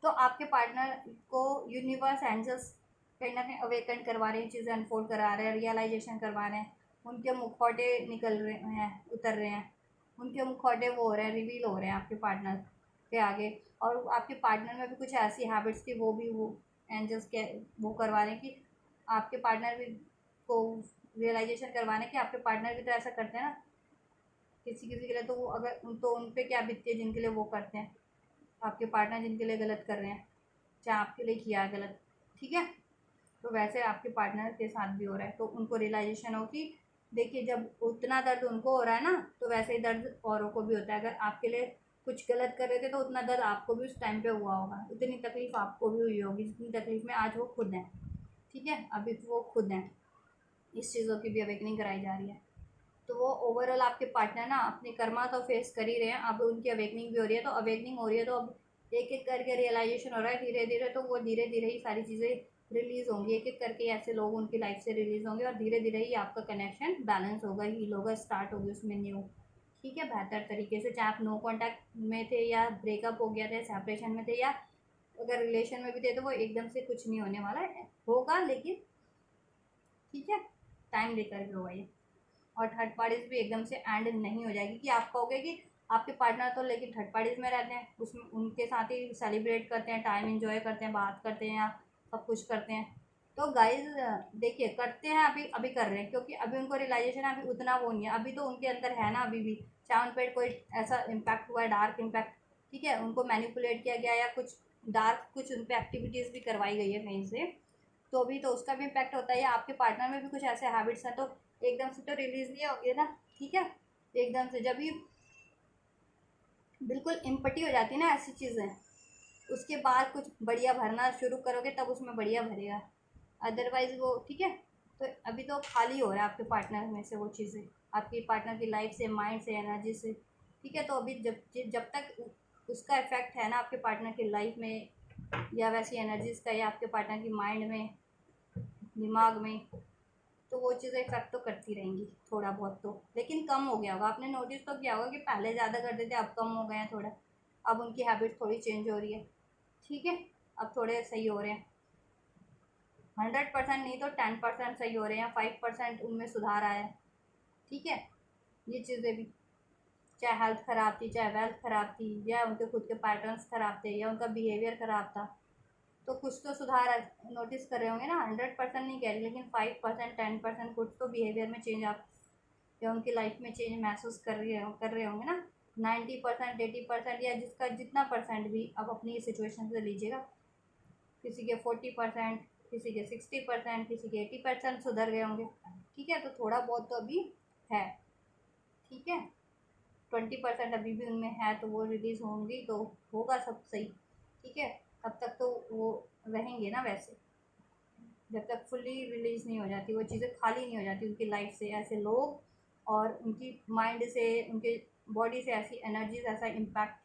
तो आपके पार्टनर को यूनिवर्स एंजल्स कहीं ना कहीं अवेकन करवा रहे हैं, चीज़ें अनफोल्ड करा रहे हैं, रियलाइजेशन करवा रहे हैं, उनके मुखौटे निकल रहे हैं, उतर रहे हैं, उनके मुखौटे वो हो रहे हैं, रिवील हो रहे हैं आपके पार्टनर के आगे। और आपके पार्टनर में भी कुछ ऐसी हैबिट्स थी, वो भी वो एंजल्स के वो करवाने की आपके पार्टनर भी को रियलाइजेशन करवाने की आपके पार्टनर भी तो ऐसा करते हैं ना किसी किसी के लिए, तो वो अगर तो उन पे क्या बीतती है जिनके लिए वो करते हैं, आपके पार्टनर जिनके लिए गलत कर रहे हैं, चाहे आपके लिए किया है गलत, ठीक है। तो वैसे आपके पार्टनर के साथ भी हो रहा है, तो उनको रियलाइजेशन हो कि देखिए जब उतना दर्द उनको हो रहा है ना, तो वैसे ही दर्द औरों को भी होता है। अगर आपके लिए कुछ गलत कर रहे थे तो उतना दर्द आपको भी उस टाइम पे हुआ होगा, उतनी तकलीफ आपको भी हुई होगी जितनी तकलीफ में आज वो खुद हैं, ठीक है। अभी वो खुद हैं, इस चीज़ों की भी अवेकनिंग कराई जा रही है। तो वो ओवरऑल आपके पार्टनर ना अपने कर्मा तो फेस कर ही रहे हैं, अब उनकी अवेकनिंग भी हो रही है। तो अवेकनिंग हो रही है तो अब एक एक करके रियलाइजेशन हो रहा है धीरे धीरे, तो वो धीरे धीरे ही सारी चीज़ें रिलीज़ होंगी, एक एक करके ऐसे लोग उनकी लाइफ से रिलीज़ होंगे और धीरे धीरे ही आपका कनेक्शन बैलेंस होगा, हील होगा, स्टार्ट होगी उसमें न्यू, ठीक है, बेहतर तरीके से। चाहे आप नो कॉन्टैक्ट में थे या ब्रेकअप हो गया था, सेपरेशन में थे, या अगर रिलेशन में भी थे, तो वो एकदम से कुछ नहीं होने वाला है, होगा लेकिन ठीक है, टाइम लेकर के होगा ये। और थर्ड पार्टीज भी एकदम से एंड नहीं हो जाएगी कि आप कहोगे कि आपके पार्टनर तो लेकिन थर्ड पार्टीज में रहते हैं, उसमें उनके साथ ही सेलिब्रेट करते हैं, टाइम एंजॉय करते हैं, बात करते हैं या सब कुछ करते हैं। तो गाइज देखिए करते हैं, अभी अभी कर रहे हैं क्योंकि अभी उनको रियलाइजेशन अभी उतना वो नहीं है, अभी तो उनके अंदर है ना अभी भी, चाहे उन पर कोई ऐसा इम्पैक्ट हुआ है डार्क इम्पैक्ट, ठीक है, उनको मैनिपुलेट किया गया या कुछ डार्क कुछ उन पर एक्टिविटीज़ भी करवाई गई है कहीं से, तो भी तो उसका भी इम्पैक्ट होता है। या आपके पार्टनर में भी कुछ ऐसे हैबिट्स हैं तो एकदम से तो रिलीज नहीं होगी ना, ठीक है। एकदम से जब भी बिल्कुल इम्पटी हो जाती है ना ऐसी चीज़ें, उसके बाद कुछ बढ़िया भरना शुरू करोगे तब उसमें बढ़िया भरेगा, अदरवाइज वो ठीक है। तो अभी तो खाली हो रहा है आपके पार्टनर में से वो चीज़ें, आपके पार्टनर की लाइफ से, माइंड से, एनर्जी से, ठीक है। तो अभी जब जब तक उसका इफेक्ट है ना आपके पार्टनर की लाइफ में या वैसी एनर्जीज का, या आपके पार्टनर की माइंड में, दिमाग में, तो वो चीज़ें इफेक्ट तो करती रहेंगी थोड़ा बहुत तो, लेकिन कम हो गया होगा। आपने नोटिस तो किया होगा कि पहले ज़्यादा करते थे, अब कम हो गए हैं थोड़ा, अब उनकी हैबिट थोड़ी चेंज हो रही है, ठीक है। अब थोड़े सही हो रहे हैं, 100% नहीं तो 10% सही हो रहे हैं, 5% उनमें सुधार आया है, ठीक है। ये चीज़ें भी, चाहे हेल्थ ख़राब थी, चाहे वेल्थ ख़राब थी, या उनके खुद के पैटर्न्स ख़राब थे, या उनका बिहेवियर ख़राब था, तो कुछ तो सुधार नोटिस कर रहे होंगे ना। 100% नहीं कह रही, लेकिन 5% 10% कुछ तो बिहेवियर में चेंज आप या उनकी लाइफ में चेंज महसूस कर रहे होंगे ना। 90% 80% या जिसका जितना परसेंट भी आप अपनी सिचुएशन से लीजिएगा, किसी के 40%, किसी के 60%, किसी के 80% सुधर गए होंगे, ठीक है। तो थोड़ा बहुत तो अभी है, ठीक है। 20% अभी भी उनमें है, तो वो रिलीज़ होंगी तो होगा सब सही, ठीक है। तब तक तो वो रहेंगे ना वैसे, जब तक फुल्ली रिलीज़ नहीं हो जाती, वो चीज़ें खाली नहीं हो जाती उनकी लाइफ से ऐसे लोग, और उनकी माइंड से, उनके बॉडी से ऐसी एनर्जीज, ऐसा इम्पैक्ट,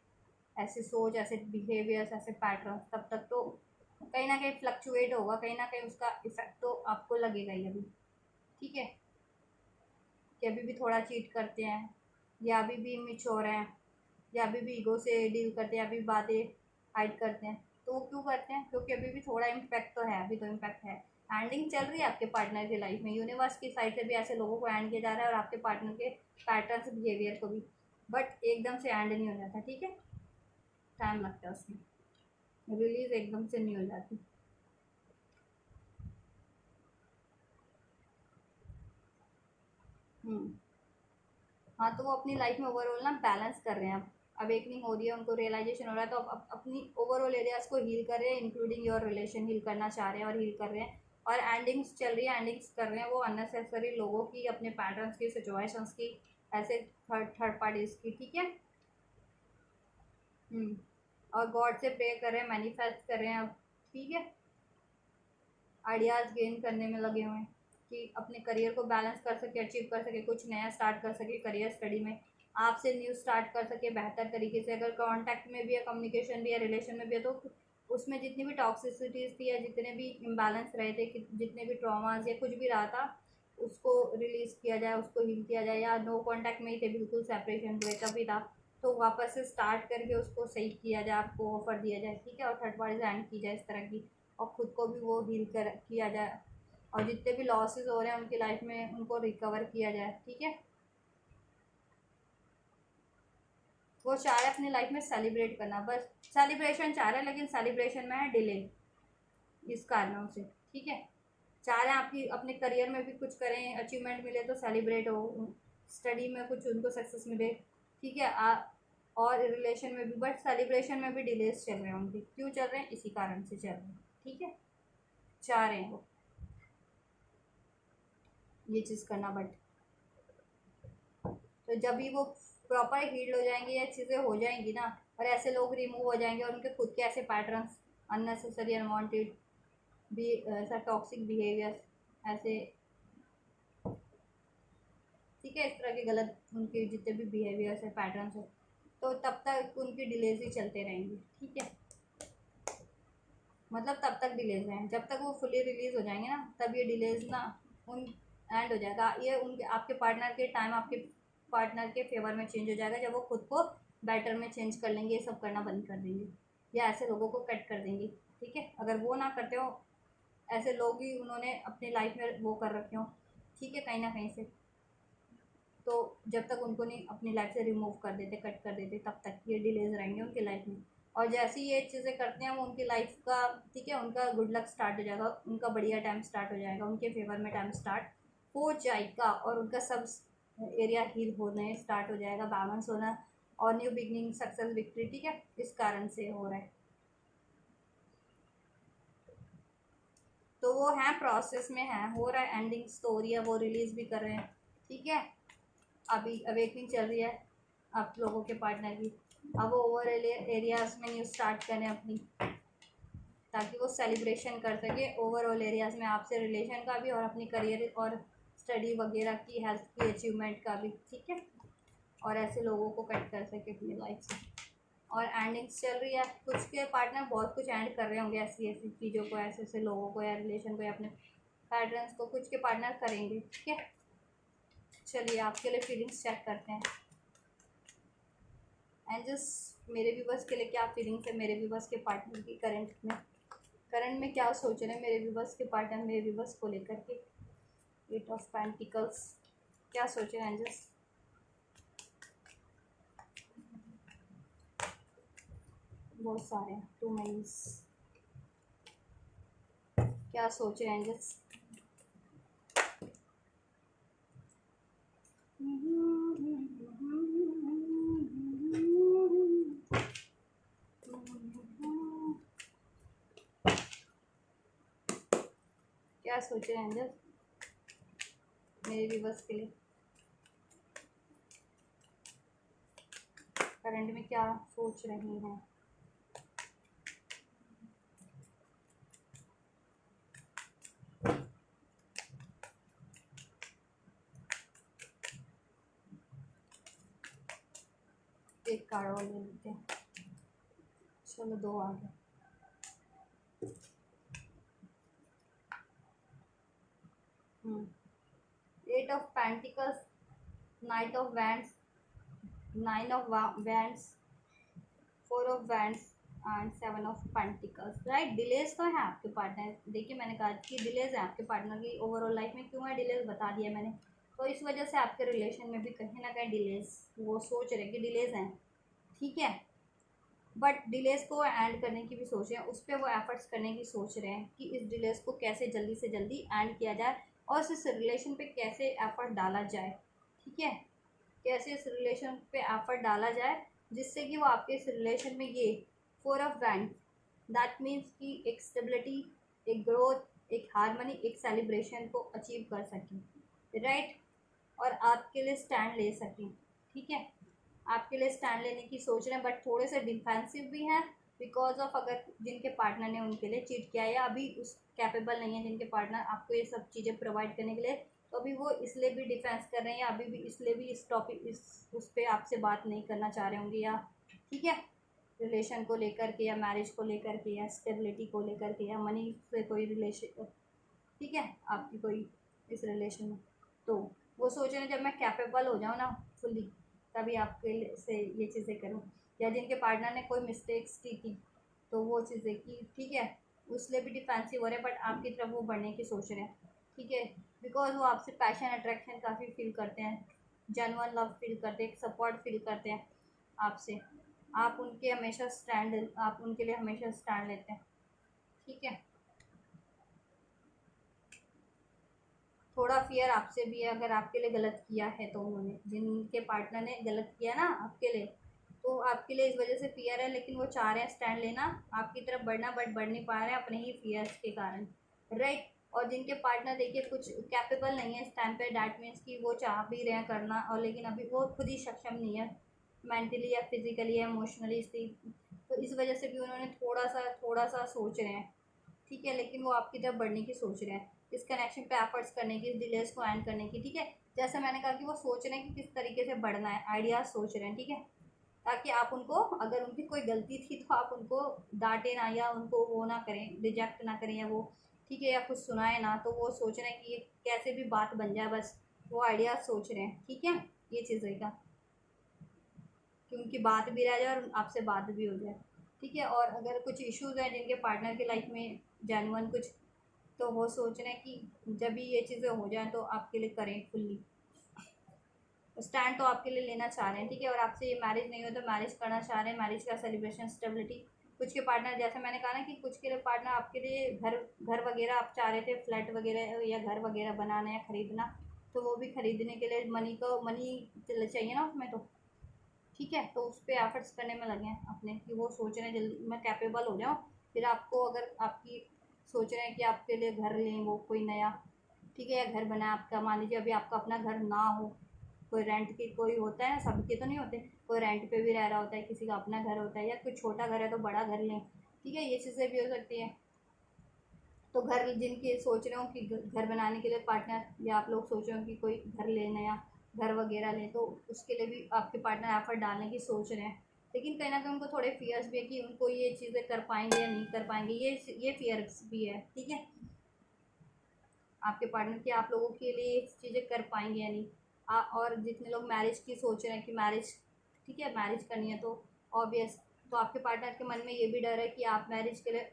ऐसी सोच, ऐसे बिहेवियर्स, ऐसे पैटर्न, तब तक तो कहीं ना कहीं फ्लक्चुएट होगा, कहीं ना कहीं उसका इफेक्ट तो आपको लगेगा ही अभी, ठीक है। कि अभी भी थोड़ा चीट करते हैं, या अभी भी इमेच्योर हैं, या अभी भी ईगो से डील करते हैं, अभी बातें हाइड करते हैं, तो वो क्यों करते हैं? क्योंकि अभी भी थोड़ा इम्पैक्ट तो है, अभी तो इम्पैक्ट है। एंडिंग चल रही है आपके पार्टनर की लाइफ में, यूनिवर्स की साइड से भी ऐसे लोगों को एंड किया जा रहा है और आपके पार्टनर के पैटर्न बिहेवियर को भी, बट एकदम से एंड नहीं हो जाता, ठीक है, टाइम लगता है उसमें, रिलीज एकदम से नहीं हो जाती। हम्म। हाँ, तो वो अपनी लाइफ में ओवरऑल ना बैलेंस कर रहे हैं, अब अवेकनिंग हो रही है, उनको रियलाइजेशन हो रहा है, तो अब अपनी ओवरऑल एरियाज को हील कर रहे हैं, इंक्लूडिंग योर रिलेशन हील करना चाह रहे हैं और हील कर रहे हैं। और एंडिंग्स चल रही है, एंडिंग्स कर रहे हैं वो अननेसेसरी लोगों की, अपने पैटर्न्स की, सिचुएशंस की, ऐसे थर्ड पार्टीज की, ठीक है। हम्म। और गॉड से प्रे कर रहे हैं, मैनिफेस्ट कर रहे हैं अब, ठीक है। आइडियाज़ गेन करने में लगे हुए हैं कि अपने करियर को बैलेंस कर सके, अचीव कर सके, कुछ नया स्टार्ट कर सके करियर स्टडी में, आपसे न्यू स्टार्ट कर सके बेहतर तरीके से। अगर कांटेक्ट में भी है, कम्युनिकेशन भी है, रिलेशन में भी है, तो उसमें जितनी भी टॉक्सिसिटीज़ थी या जितने भी इम्बैलेंस रहे थे, जितने भी ट्रॉमाज या कुछ भी रहा था, उसको रिलीज़ किया जाए, उसको हील किया जाए। या नो कॉन्टैक्ट में ही थे, बिल्कुल सेपरेशन ब्रेकअप ही था, तो वापस से स्टार्ट करके उसको सही किया जाए, आपको ऑफर दिया जाए, ठीक है। और थर्ड पार्टी एंड की जाए इस तरह की, और ख़ुद को भी वो हील कर किया जाए, और जितने भी लॉसेस हो रहे हैं उनकी लाइफ में उनको रिकवर किया जाए, ठीक है। वो चाह रहे अपनी लाइफ में सेलिब्रेट करना, बस सेलिब्रेशन चाह रहे हैं, लेकिन सेलिब्रेशन में है डिले इस कारणों से। ठीक है, चाह रहे हैं आपकी अपने करियर में भी कुछ करें, अचीवमेंट मिले तो सेलिब्रेट हो, स्टडी में कुछ उनको सक्सेस मिले। ठीक है, और रिलेशन में भी, बट सेलिब्रेशन में भी डिलेस चल रहे हैं उनके। क्यों चल रहे हैं? इसी कारण से चल रहे हैं। ठीक है, चाह रहे हैं वो ये चीज़ करना, बट तो जब भी वो प्रॉपर हील हो जाएंगे या चीज़ें हो जाएंगी ना, और ऐसे लोग रिमूव हो जाएंगे और उनके खुद के ऐसे पैटर्न्स, अननेसेसरी अनवांटेड भी, ऐसा टॉक्सिक बिहेवियर, ऐसे, ठीक है, इस तरह के गलत उनके जितने भी बिहेवियर्स है, पैटर्न्स है, तो तब तक उनकी डिलेज ही चलते रहेंगे। ठीक है, मतलब तब तक डिलेज हैं, जब तक वो फुली रिलीज हो जाएंगे ना, तब ये डिलेज ना उन एंड हो जाएगा। ये उनके आपके पार्टनर के टाइम, आपके पार्टनर के फेवर में चेंज हो जाएगा, जब वो खुद को बेटर में चेंज कर लेंगे, ये सब करना बंद कर देंगे, या ऐसे लोगों को कट कर देंगे। ठीक है, अगर वो ना करते हो, ऐसे लोग ही उन्होंने अपनी लाइफ में वो कर रखे हो, ठीक है, कहीं ना कहीं से, तो जब तक उनको नहीं अपनी लाइफ से रिमूव कर देते, कट कर देते, तब तक ये डिलेज रहेंगे उनकी लाइफ में। और जैसे ही ये चीज़ें करते हैं वो, उनकी लाइफ का, ठीक है, उनका गुड लक स्टार्ट हो जाएगा, उनका बढ़िया टाइम स्टार्ट हो जाएगा, उनके फेवर में टाइम स्टार्ट हो जाएगा, और उनका सब एरिया हील होने स्टार्ट हो जाएगा, बैलेंस होना, और न्यू बिगनिंग, सक्सेस, विक्ट्री। ठीक है, इस कारण से हो रहा है। तो वो है, प्रोसेस में है, हो रहा है, एंडिंग स्टोरी है, वो रिलीज भी कर रहे हैं। ठीक है, अभी अवेकनिंग चल रही है आप लोगों के पार्टनर की। अब वो ओवर एरियाज में न्यूज़ स्टार्ट करें अपनी, ताकि वो सेलिब्रेशन कर सके ओवरऑल एरियाज में आपसे, रिलेशन का भी, और अपनी करियर और स्टडी वगैरह की, हेल्थ की अचीवमेंट का भी। ठीक है, और ऐसे लोगों को कट कर सके अपनी लाइफ से। और एंडिंग्स चल रही है, कुछ के पार्टनर बहुत कुछ एंड कर रहे होंगे, ऐसी ऐसी चीज़ों को, ऐसे ऐसे लोगों को, या रिलेशन को, या अपने पैटर्न्स को, कुछ के पार्टनर करेंगे। ठीक है, चलिए आपके लिए फीलिंग्स चेक करते हैं। एंड जस्ट मेरे भी बस के लिए क्या फीलिंग्स है, मेरे भी बस के पार्टनर की करंट में क्या सोच रहे हैं मेरे भी बस के पार्टनर, मेरे भी बस को लेकर के। 8 ऑफ पेंटिकल्स, क्या सोच रहे हैं एंजल्स? बहुत सारे हैं, 2 महीन्स, क्या सोच रहे हैं एंजल्स? क्या सोच रहे हैं एंजल्स मेरे व्यूवर्स के लिए? करंट में क्या सोच रही हैं? एक कार्ड और ले लेते हैं, चलो 2 आ गए। Eight of pentacles, knight of wands, 9 of wands, 4 of wands, and 7 of pentacles. Right, delays तो है आपके पार्टनर, देखिए मैंने कहा कि डिलेज है आपके पार्टनर की ओवरऑल लाइफ में। क्यों है डिलेज, बता दिया मैंने। तो इस वजह से आपके रिलेशन में भी कहीं ना कहीं डिलेज, वो सोच रहे कि डिलेज हैं। ठीक है, बट डिलेज को एंड करने की भी सोच रहे हैं, उस पर वो एफर्ट्स करने की सोच रहे हैं कि इस डिलेज को कैसे जल्दी से जल्दी एंड किया जाए, और इस रिलेशन पे कैसे एफर्ट डाला जाए। ठीक है, कैसे इस रिलेशन पे एफर्ट डाला जाए जिससे कि वो आपके इस रिलेशन में ये 4 ऑफ वैंड, दैट मीन्स कि एक स्टेबिलिटी, एक ग्रोथ, एक हारमोनी, एक सेलिब्रेशन को अचीव कर सकें। राइट, और आपके लिए स्टैंड ले सकें। ठीक है, आपके लिए स्टैंड लेने की सोच रहे हैं, बट थोड़े से डिफेंसिव भी हैं, बिकॉज ऑफ अगर जिनके पार्टनर ने उनके लिए चीट किया है, या अभी उस कैपेबल नहीं है जिनके पार्टनर आपको ये सब चीज़ें प्रोवाइड करने के लिए, तो अभी वो इसलिए भी डिफेंस कर रहे हैं, या अभी भी इसलिए भी इस टॉपिक, इस उस पर आपसे बात नहीं करना चाह रहे होंगे, या ठीक है, रिलेशन को लेकर के, या मैरिज को लेकर के, या स्टेबिलिटी को लेकर के, या मनी से कोई रिलेशन, ठीक है, आपकी कोई इस रिलेशन में, तो वो सोच रहे हैं जब मैं कैपेबल हो जाऊँ ना फुल्ली, तभी आपके से ये चीज़ें करूँ। या जिनके पार्टनर ने कोई मिस्टेक्स की थी, तो वो चीज़ें की, ठीक है, उसलिए भी डिफेंसिव हो रहे हैं, बट आपकी तरफ वो बढ़ने की सोच रहे हैं। ठीक है, बिकॉज वो आपसे पैशन, अट्रैक्शन काफ़ी फील करते हैं, जेन्युइन लव फील करते हैं, सपोर्ट फील करते हैं, आपसे। आप उनके हमेशा स्टैंड आप उनके लिए हमेशा स्टैंड लेते हैं, ठीक है। थोड़ा फियर आपसे भी है, अगर आपके लिए गलत किया है तो उन्होंने, जिनके पार्टनर ने गलत किया ना आपके लिए, तो आपके लिए इस वजह से फियर है, लेकिन वो चाह रहे हैं स्टैंड लेना आपकी तरफ बढ़ना, बट बढ़ नहीं पा रहे हैं अपने ही फियर्स के कारण, राइट। और जिनके पार्टनर देखिए कुछ कैपेबल नहीं है इस टाइम पे, डैट मीन्स कि वो चाह भी रहे हैं करना, और लेकिन अभी वो खुद ही सक्षम नहीं है मेंटली या फिजिकली या इमोशनली, तो इस वजह से भी उन्होंने थोड़ा सा सोच रहे हैं, ठीक है। लेकिन वो आपकी तरफ बढ़ने की सोच रहे हैं, इस कनेक्शन पे एफर्ट्स करने की, डिलेस को एंड करने की, ठीक है। जैसे मैंने कहा कि वो सोच रहे हैं कि किस तरीके से बढ़ना है, आइडियाज सोच रहे हैं, ठीक है। ताकि आप उनको, अगर उनकी कोई गलती थी तो आप उनको डांटे ना, या उनको वो ना करें, रिजेक्ट ना करें, या वो, ठीक है, या कुछ सुनाए ना, तो वो सोच रहे हैं कि ये कैसे भी बात बन जाए, बस वो आइडियाज सोच रहे हैं, ठीक है। ये चीज़ रहेगा कि उनकी बात भी रह जाए और आपसे बात भी हो जाए, ठीक है। और अगर कुछ इश्यूज़ हैं जिनके पार्टनर की लाइफ में जेन्युइन कुछ, तो वो सोच रहे हैं कि जब भी ये चीज़ें हो जाएं तो आपके लिए करें फुल्ली स्टैंड, तो आपके लिए लेना चाह रहे हैं, ठीक है। और आपसे ये मैरिज नहीं हो तो मैरिज करना चाह रहे हैं, मैरिज का सेलिब्रेशन, स्टेबिलिटी। कुछ के पार्टनर, जैसे मैंने कहा ना कि कुछ के लिए पार्टनर आपके लिए घर घर वगैरह आप चाह रहे थे, फ्लैट वगैरह या घर वगैरह बनाना या ख़रीदना, तो वो भी खरीदने के लिए मनी चाहिए ना उसमें, तो ठीक है। तो उस पर एफर्ट्स करने में लगे हैं अपने, कि वो सोच रहे हैं जल्दी मैं कैपेबल हो जाऊँ, फिर आपको, अगर आपकी सोच रहे हैं कि आपके लिए घर लें वो कोई नया, ठीक है, या घर बनाए आपका, मान लीजिए अभी आपका अपना घर ना हो, कोई रेंट की, कोई होता है ना, सबके तो नहीं होते, कोई रेंट पे भी रह रहा होता है, किसी का अपना घर होता है, या कोई छोटा घर है तो बड़ा घर लें, ठीक है, ये चीज़ें भी हो सकती है। तो घर जिनके सोच रहे हो कि घर बनाने के लिए पार्टनर, या आप लोग सोच रहे हो कि कोई घर लेना या घर वगैरह लें, तो उसके लिए भी आपके पार्टनर एफर्ट डालने की सोच रहे हैं, लेकिन कहीं ना कहीं उनको थोड़े फियर्स भी है कि उनको ये चीज़ें कर पाएंगे या नहीं कर पाएंगे, ये फियर्स भी है, ठीक है, आपके पार्टनर की, आप लोगों के लिए ये चीज़ें कर पाएंगे या नहीं। और जितने लोग मैरिज की सोच रहे हैं कि मैरिज, ठीक है, मैरिज करनी है, तो ऑब्वियस, तो आपके पार्टनर के मन में ये भी डर है कि आप मैरिज के लिए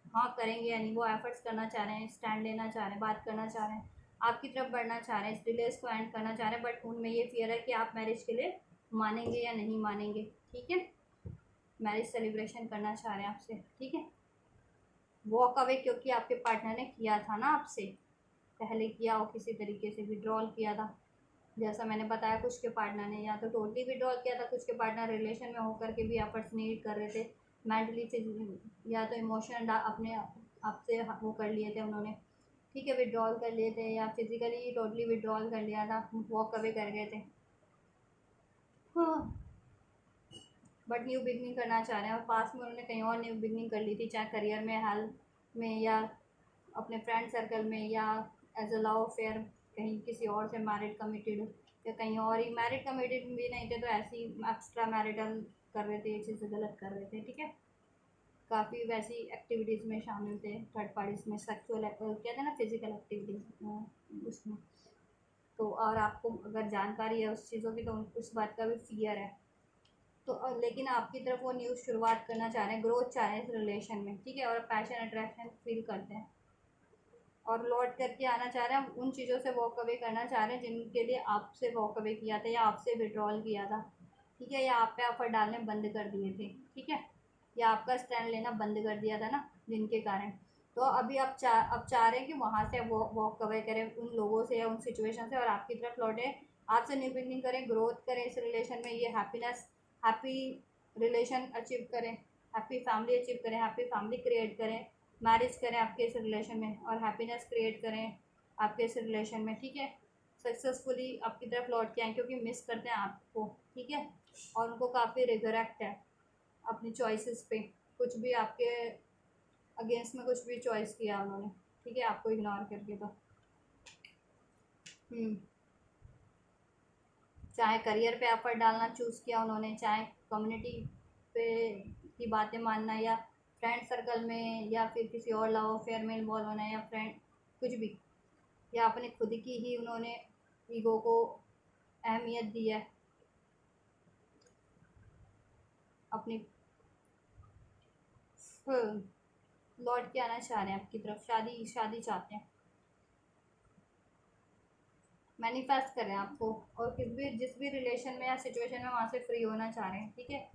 हाँ करेंगे या नहीं, वो एफर्ट्स करना चाह रहे हैं, स्टैंड लेना चाह रहे हैं, बात करना चाह रहे हैं, आपकी तरफ बढ़ना चाह रहे हैं, इस डिलेस को एंड करना चाह रहे हैं, बट उनमें ये फियर है कि आप मैरिज के लिए मानेंगे या नहीं मानेंगे, ठीक है। मैरिज सेलिब्रेशन करना चाह रहे हैं आपसे, ठीक है। वॉक अवे क्योंकि आपके पार्टनर ने किया था ना आपसे, पहले किया हो किसी तरीके से विड्रॉल किया था, जैसा मैंने बताया, कुछ के पार्टनर ने या तो टोटली विड्रॉल किया था, कुछ के पार्टनर रिलेशन में होकर के भी एफर्ट्स नहीं कर रहे थे मेंटली से, या तो इमोशन अपने आपसे वो कर लिए थे उन्होंने, ठीक है, विड्रॉल कर लिए थे, या फिजिकली टोटली विड्रॉल कर लिया था, वॉक अवे कर गए थे, हाँ। बट न्यू बिगनिंग करना चाह रहे हैं, और पास में उन्होंने कहीं और न्यू बिगनिंग कर ली थी, चाहे करियर में, हेल्थ में, या अपने फ्रेंड सर्कल में, या एज अ लव अफेयर कहीं किसी और से मैरिड कमिटेड, या कहीं और ही मैरिड कमिटेड भी नहीं थे तो ऐसे ही एक्स्ट्रा मैरिटल कर रहे थे, ये चीज़ें गलत कर रहे थे, ठीक है। काफ़ी वैसी एक्टिविटीज़ में शामिल थे, थर्ड पार्टीज में, सेक्सुअल कहते हैं ना, फिजिकल एक्टिविटीज़ उसमें। तो और आपको अगर जानकारी है उस चीज़ों की तो उस बात का भी फियर है, तो लेकिन आपकी तरफ वो न्यू शुरुआत करना चाह रहे हैं, ग्रोथ चाह रहे हैं इस रिलेशन में, ठीक है, और पैशन अट्रैक्शन फील करते हैं, और लौट करके आना चाह रहे हैं, उन चीज़ों से वॉक अवे करना चाह रहे हैं जिनके लिए आपसे वॉक अवे किया था, या आपसे विड्रॉल किया था, ठीक है, या आप पे ऑफर डालने बंद कर दिए थे, ठीक है, या आपका स्टैंड लेना बंद कर दिया था ना, जिनके कारण। तो अभी अब चाह रहे हैं कि वहाँ से वो वॉक अवे करें उन लोगों से या उन सिचुएशन से, और आपकी तरफ लौटे, आपसे न्यू बिगनिंग करें, ग्रोथ करें इस रिलेशन में, ये हैप्पी रिलेशन अचीव करें, हैप्पी फैमिली अचीव करें, हैप्पी फैमिली क्रिएट करें, मैरिज करें आपके इस रिलेशन में, और हैप्पीनेस क्रिएट करें आपके इस रिलेशन में, ठीक है। सक्सेसफुली आपकी तरफ लौट के आए, क्योंकि मिस करते हैं आपको, ठीक है, और उनको काफ़ी रिग्रेट है अपनी चॉइसेस पे, कुछ भी आपके अगेंस्ट में कुछ भी चॉइस किया उन्होंने, ठीक है, आपको इग्नोर करके, तो चाहे करियर पे एफर्ट डालना चूज़ किया उन्होंने, चाहे कम्युनिटी पे की बातें मानना, या फ्रेंड सर्कल में, या फिर किसी और लव अफेयर में इन्वॉल्व होना, या फ्रेंड कुछ भी, या अपने खुद की ही उन्होंने ईगो को अहमियत दी है, अपनी लौट के आना चाह रहे हैं आपकी तरफ, शादी शादी चाहते हैं, मैनिफेस्ट करें आपको, और जिस भी रिलेशन में या सिचुएशन में वहाँ से फ्री होना चाह रहे हैं, ठीक है,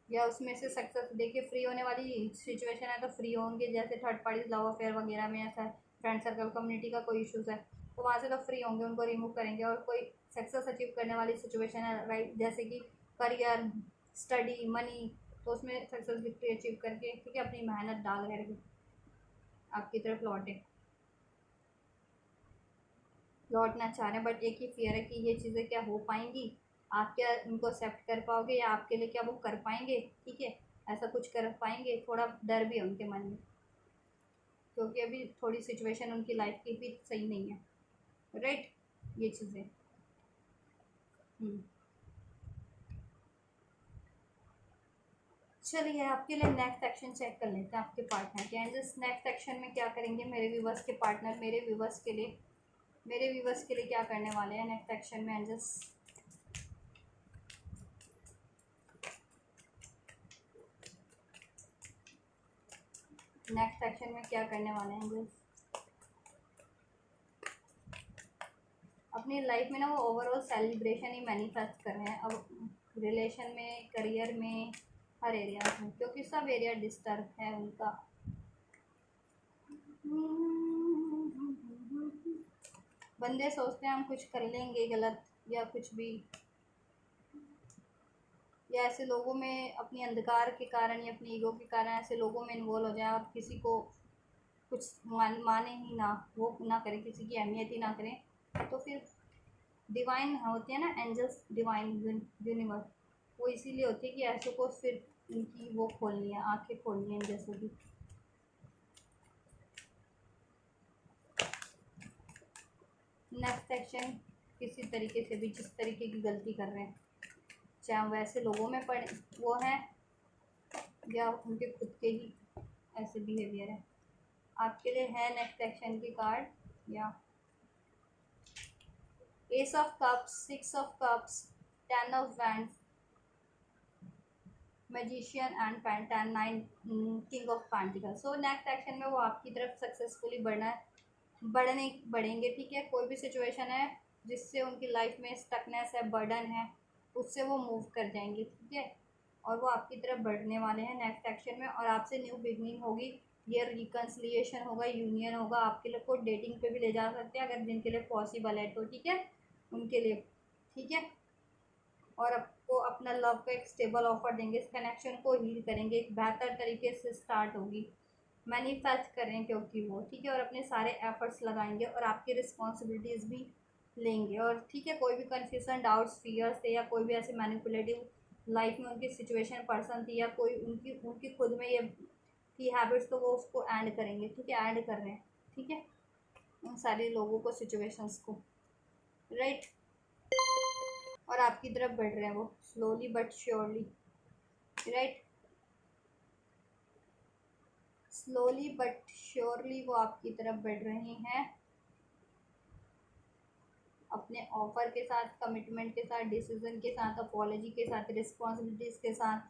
या उसमें से सक्सेस देखिए, फ्री होने वाली सिचुएशन है तो फ्री होंगे, जैसे थर्ड पार्टी लव अफेयर वगैरह में ऐसा फ्रेंड सर्कल कम्युनिटी का कोई इशूज़ है तो वहाँ से तो फ्री होंगे, उनको रिमूव करेंगे। और कोई सक्सेस अचीव करने वाली सिचुएशन है, राइट, जैसे कि करियर, स्टडी, मनी, तो उसमें सक्सेस विक्ट्री अचीव करके, ठीक है, अपनी मेहनत डाल करके आपकी तरफ लौटना चाह रहे हैं। बट एक ही फियर है कि ये चीज़ें क्या हो पाएंगी, आप क्या उनको एक्सेप्ट कर पाओगे, या आपके लिए क्या वो कर पाएंगे, ठीक है, ऐसा कुछ कर पाएंगे, थोड़ा डर भी है उनके मन में, क्योंकि अभी थोड़ी सिचुएशन उनकी लाइफ की भी सही नहीं है, राइट, ये चीज़ें। चलिए आपके लिए नेक्स्ट एक्शन चेक कर लेते हैं आपके पार्टनर के। एंड जस्ट नेक्स्ट एक्शन में क्या करेंगे मेरे व्यूवर्स के पार्टनर, मेरे व्यूवर्स के लिए क्या करने वाले हैं नेक्स्ट एक्शन में। एंड जस्ट नेक्स्ट एक्शन में क्या करने वाले हैं, जस्ट अपनी लाइफ में ना वो ओवरऑल सेलिब्रेशन ही मैनिफेस्ट कर रहे हैं अब, रिलेशन में, करियर में, हर एरिया में, क्योंकि सब एरिया डिस्टर्ब है उनका। बंदे सोचते हैं हम कुछ कर लेंगे गलत या कुछ भी, या ऐसे लोगों में अपनी अंधकार के कारण या अपनी ईगो के कारण ऐसे लोगों में इन्वॉल्व हो जाए और किसी को कुछ माने ही ना, वो ना करें, किसी की अहमियत ही ना करें, तो फिर डिवाइन होती है ना, एंजल्स, डिवाइन यूनिवर्स, वो इसीलिए होती है कि ऐसे को फिर इनकी वो खोलनी है, आंखें खोलनी है जैसे कि। नेक्स्ट एक्शन, किसी तरीके से भी जिस तरीके की गलती कर रहे हैं, चाहे वैसे लोगों में पड़े वो है या उनके खुद के ही ऐसे बिहेवियर है, आपके लिए है नेक्स्ट एक्शन की कार्ड, या ace of cups, six of cups, ten of wands, magician and पेंटान, nine, king of pentacle. So next action में वो आपकी तरफ सक्सेसफुली बढ़ेंगे, ठीक है। कोई भी सिचुएशन है जिससे उनकी लाइफ में स्टकनेस है, बर्डन है, उससे वो मूव कर जाएंगे, ठीक है, और वो आपकी तरफ बढ़ने वाले हैं नेक्स्ट एक्शन में, और आपसे न्यू बिगनिंग होगी, ये रिकन्सिलिएशन होगा, यूनियन होगा, आपके लिए को डेटिंग पे भी ले जा सकते हैं अगर जिनके लिए पॉसिबल है तो, ठीक है, उनके लिए, ठीक है, और आपको अपना लव का एक स्टेबल ऑफर देंगे, इस कनेक्शन को हील करेंगे, एक बेहतर तरीके से स्टार्ट होगी, मैनिफेस्ट करें क्योंकि वो, ठीक है, और अपने सारे एफर्ट्स लगाएंगे और आपकी रिस्पॉन्सिबिलिटीज़ भी लेंगे, और ठीक है, कोई भी कन्फ्यूजन, डाउट्स, फियर्स थे, या कोई भी ऐसे मैनिपुलेटिव लाइफ में उनकी सिचुएशन पर्सन थी, या कोई उनकी उनकी खुद में ये थी हैबिट्स, तो वो उसको एंड करेंगे, ठीक है, एंड कर रहे हैं, ठीक है, उन सारे लोगों को, सिचुएशंस को, राइट, और आपकी तरफ बढ़ रहे हैं वो slowly but surely, right, slowly but surely वो आपकी तरफ बढ़ रही हैं, अपने ऑफर के साथ, कमिटमेंट के साथ, डिसीजन के साथ, अपॉलॉजी के साथ, रिस्पॉन्सिबिलिटीज़ के साथ,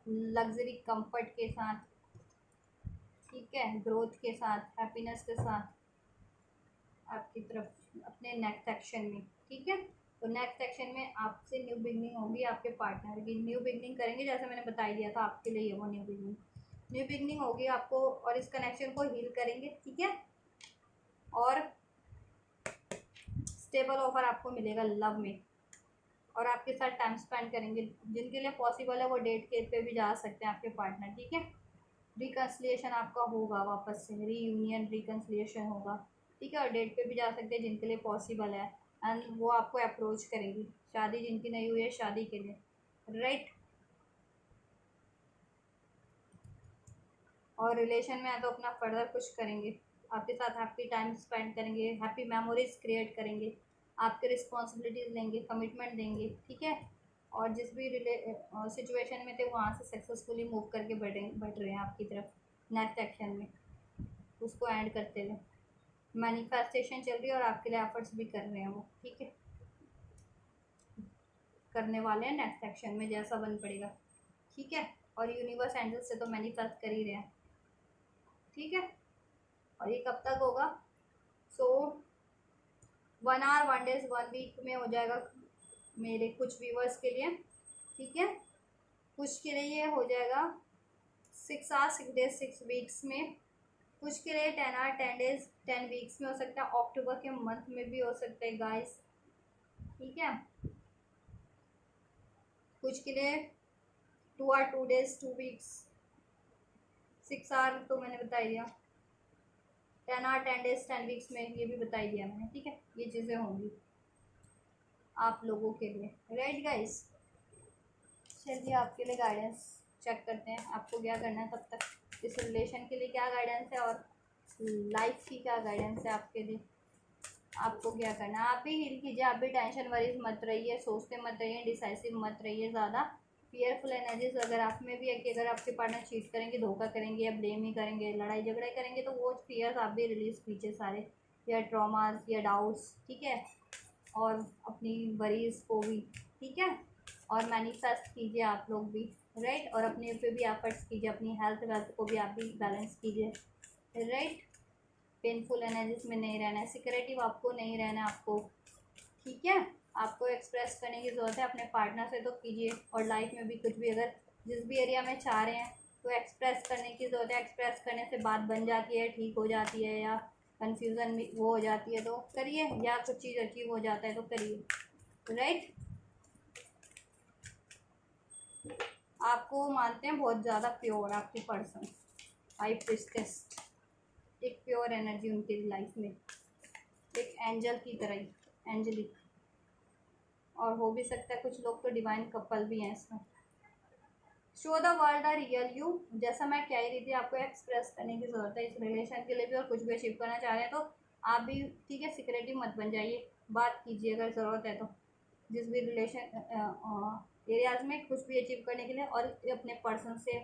लग्जरी कंफर्ट के साथ, ठीक है, ग्रोथ के साथ, हैप्पीनेस के साथ आपकी तरफ अपने नेक्स्ट एक्शन में, ठीक है। तो नेक्स्ट एक्शन में आपसे न्यू बिगनिंग होगी, आपके पार्टनर की न्यू बिगनिंग करेंगे, जैसे मैंने बता ही दिया था आपके लिए ये वो न्यू बिगनिंग होगी आपको, और इस कनेक्शन को हील करेंगे, ठीक है, और स्टेबल ऑफर आपको मिलेगा लव में, और आपके साथ टाइम स्पेंड करेंगे, जिनके लिए पॉसिबल है वो डेट के पे भी जा सकते हैं आपके पार्टनर, ठीक है, रिकन्सिलिएशन आपका होगा, वापस से रीयूनियन रिकन्सिलिएशन होगा, ठीक है, और डेट पे भी जा सकते हैं जिनके लिए पॉसिबल है, एंड वो आपको अप्रोच करेंगी, शादी जिनकी नहीं हुई है शादी के लिए, राइट, और रिलेशन में है तो अपना फर्दर कुछ करेंगे, आपके साथ हैप्पी टाइम स्पेंड करेंगे, हैप्पी मेमोरीज क्रिएट करेंगे, आपके रिस्पॉन्सिबिलिटीज़ लेंगे, कमिटमेंट देंगे, ठीक है, और जिस भी सिचुएशन में थे वहाँ से सक्सेसफुली मूव करके बढ़ रहे हैं आपकी तरफ नेक्स्ट एक्शन में, उसको एंड करते हुए मैनिफेस्टेशन चल रही है, और आपके लिए एफर्ट्स भी कर रहे हैं वो, ठीक है, करने वाले हैं नेक्स्ट एक्शन में जैसा बन पड़ेगा, ठीक है, और यूनिवर्स एंजल से तो मैनिफेस्ट कर ही रहे हैं, ठीक है, और ये कब तक होगा, सो 1 आवर 1 डेज 1 वीक में हो जाएगा मेरे कुछ व्यूवर्स के लिए, ठीक है। कुछ के लिए ये हो जाएगा 6 आवर 6 डेज 6 वीक्स में, कुछ के लिए 10 आवर 10 डेज 10 वीक्स में हो सकता है, अक्टूबर के मंथ में भी हो सकता है गाइस, ठीक है। कुछ के लिए 2 आवर 2 डेज 2 वीक्स, 6 आवर तो मैंने बता दिया, 10 आवर 10 डेज 10 वीक्स में ये भी बता दिया मैंने, ठीक है। ये चीज़ें होंगी आप लोगों के लिए, राइट गाइस। चलिए आपके लिए गाइडेंस चेक करते हैं, आपको क्या करना है तब तक। इस रिलेशन के लिए क्या गाइडेंस है और लाइफ की क्या गाइडेंस है आपके लिए, आपको क्या करना है। आप भी हील कीजिए, आप भी टेंशन वरीज मत रहिए, सोचते मत रहिए, डिसाइसिव मत रहिए ज़्यादा। फियरफुल एनर्जीज अगर आप में भी है कि अगर आपके पार्टनर चीट करेंगे, धोखा करेंगे या ब्लेम ही करेंगे, लड़ाई झगड़े करेंगे, तो वो फियर्स आप भी रिलीज कीजिए सारे, या ट्रॉमास या डाउट्स, ठीक है। और अपनी वरीज को भी, ठीक है। और मैनिफेस्ट कीजिए आप लोग भी, राइट। और अपने पे भी एफर्ट्स कीजिए, अपनी हेल्थ वेल्थ को भी आप भी बैलेंस कीजिए, राइट। पेनफुल एनर्जीज में नहीं रहना है, सिक्रेटिव आपको नहीं रहना है आपको, ठीक है। आपको एक्सप्रेस करने की ज़रूरत है अपने पार्टनर से, तो कीजिए। और लाइफ में भी कुछ भी अगर जिस भी एरिया में चाह रहे हैं तो एक्सप्रेस करने की ज़रूरत है। एक्सप्रेस करने से बात बन जाती है, ठीक हो जाती है, या कन्फ्यूज़न वो हो जाती है तो करिए, या कुछ चीज़ अचीव हो जाता है तो करिए, राइट। आपको मानते हैं बहुत ज़्यादा प्योर आपके पर्सन, हाई प्रिस्टेस, एक प्योर एनर्जी उनकी लाइफ में, एक एंजल की तरह ही, एंजलिक। और हो भी सकता है कुछ लोग तो डिवाइन कपल भी हैं इसमें। Show the world the real you, जैसा मैं कह रही थी, आपको एक्सप्रेस करने की ज़रूरत है इस रिलेशन के लिए भी। और कुछ भी अचीव करना चाह रहे हैं तो आप भी, ठीक है, सिक्रेटिव मत बन जाइए, बात कीजिए अगर ज़रूरत है तो, जिस भी रिलेशन एरियाज में कुछ भी अचीव करने के लिए। और अपने पर्सन से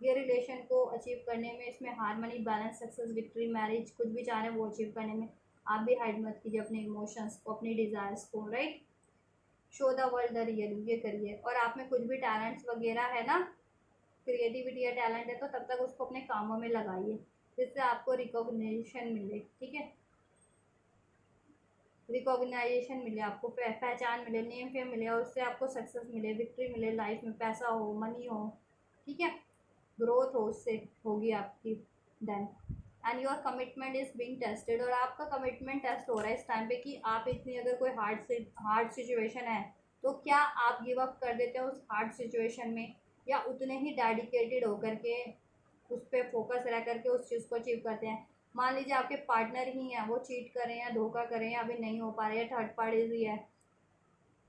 ये रिलेशन को अचीव करने में, इसमें harmony, balance, success, victory, marriage, कुछ भी चाह रहे हैं वो अचीव करने में आप भी हाइड मत कीजिए अपने इमोशंस को, अपनी डिज़ायर्स को, right. Show the world the real, ये करिए। और आप में कुछ भी टैलेंट्स वगैरह है ना, क्रिएटिविटी या टैलेंट है, तो तब तक उसको अपने कामों में लगाइए, जिससे आपको रिकॉग्निशन मिले, ठीक है। रिकॉग्नाइजेशन मिले आपको, पहचान मिले, नेम फेम मिले, और उससे आपको सक्सेस मिले, विक्ट्री मिले, लाइफ में पैसा हो, मनी हो, ठीक है, ग्रोथ हो, उससे होगी आपकी। Then and your commitment is being tested, और आपका कमिटमेंट टेस्ट हो रहा है इस टाइम पे कि आप इतनी, अगर कोई हार्ड सिचुएशन है तो क्या आप गिव अप कर देते हो उस हार्ड सिचुएशन में, या उतने ही डेडिकेटेड होकर के उस पर फोकस रह करके उस चीज़ को अचीव करते हैं। मान लीजिए आपके पार्टनर ही हैं, वो चीट कर रहे हैं या धोखा कर रहे हैं, अभी नहीं हो पा रहे, या थर्ड पार्टीज ही है,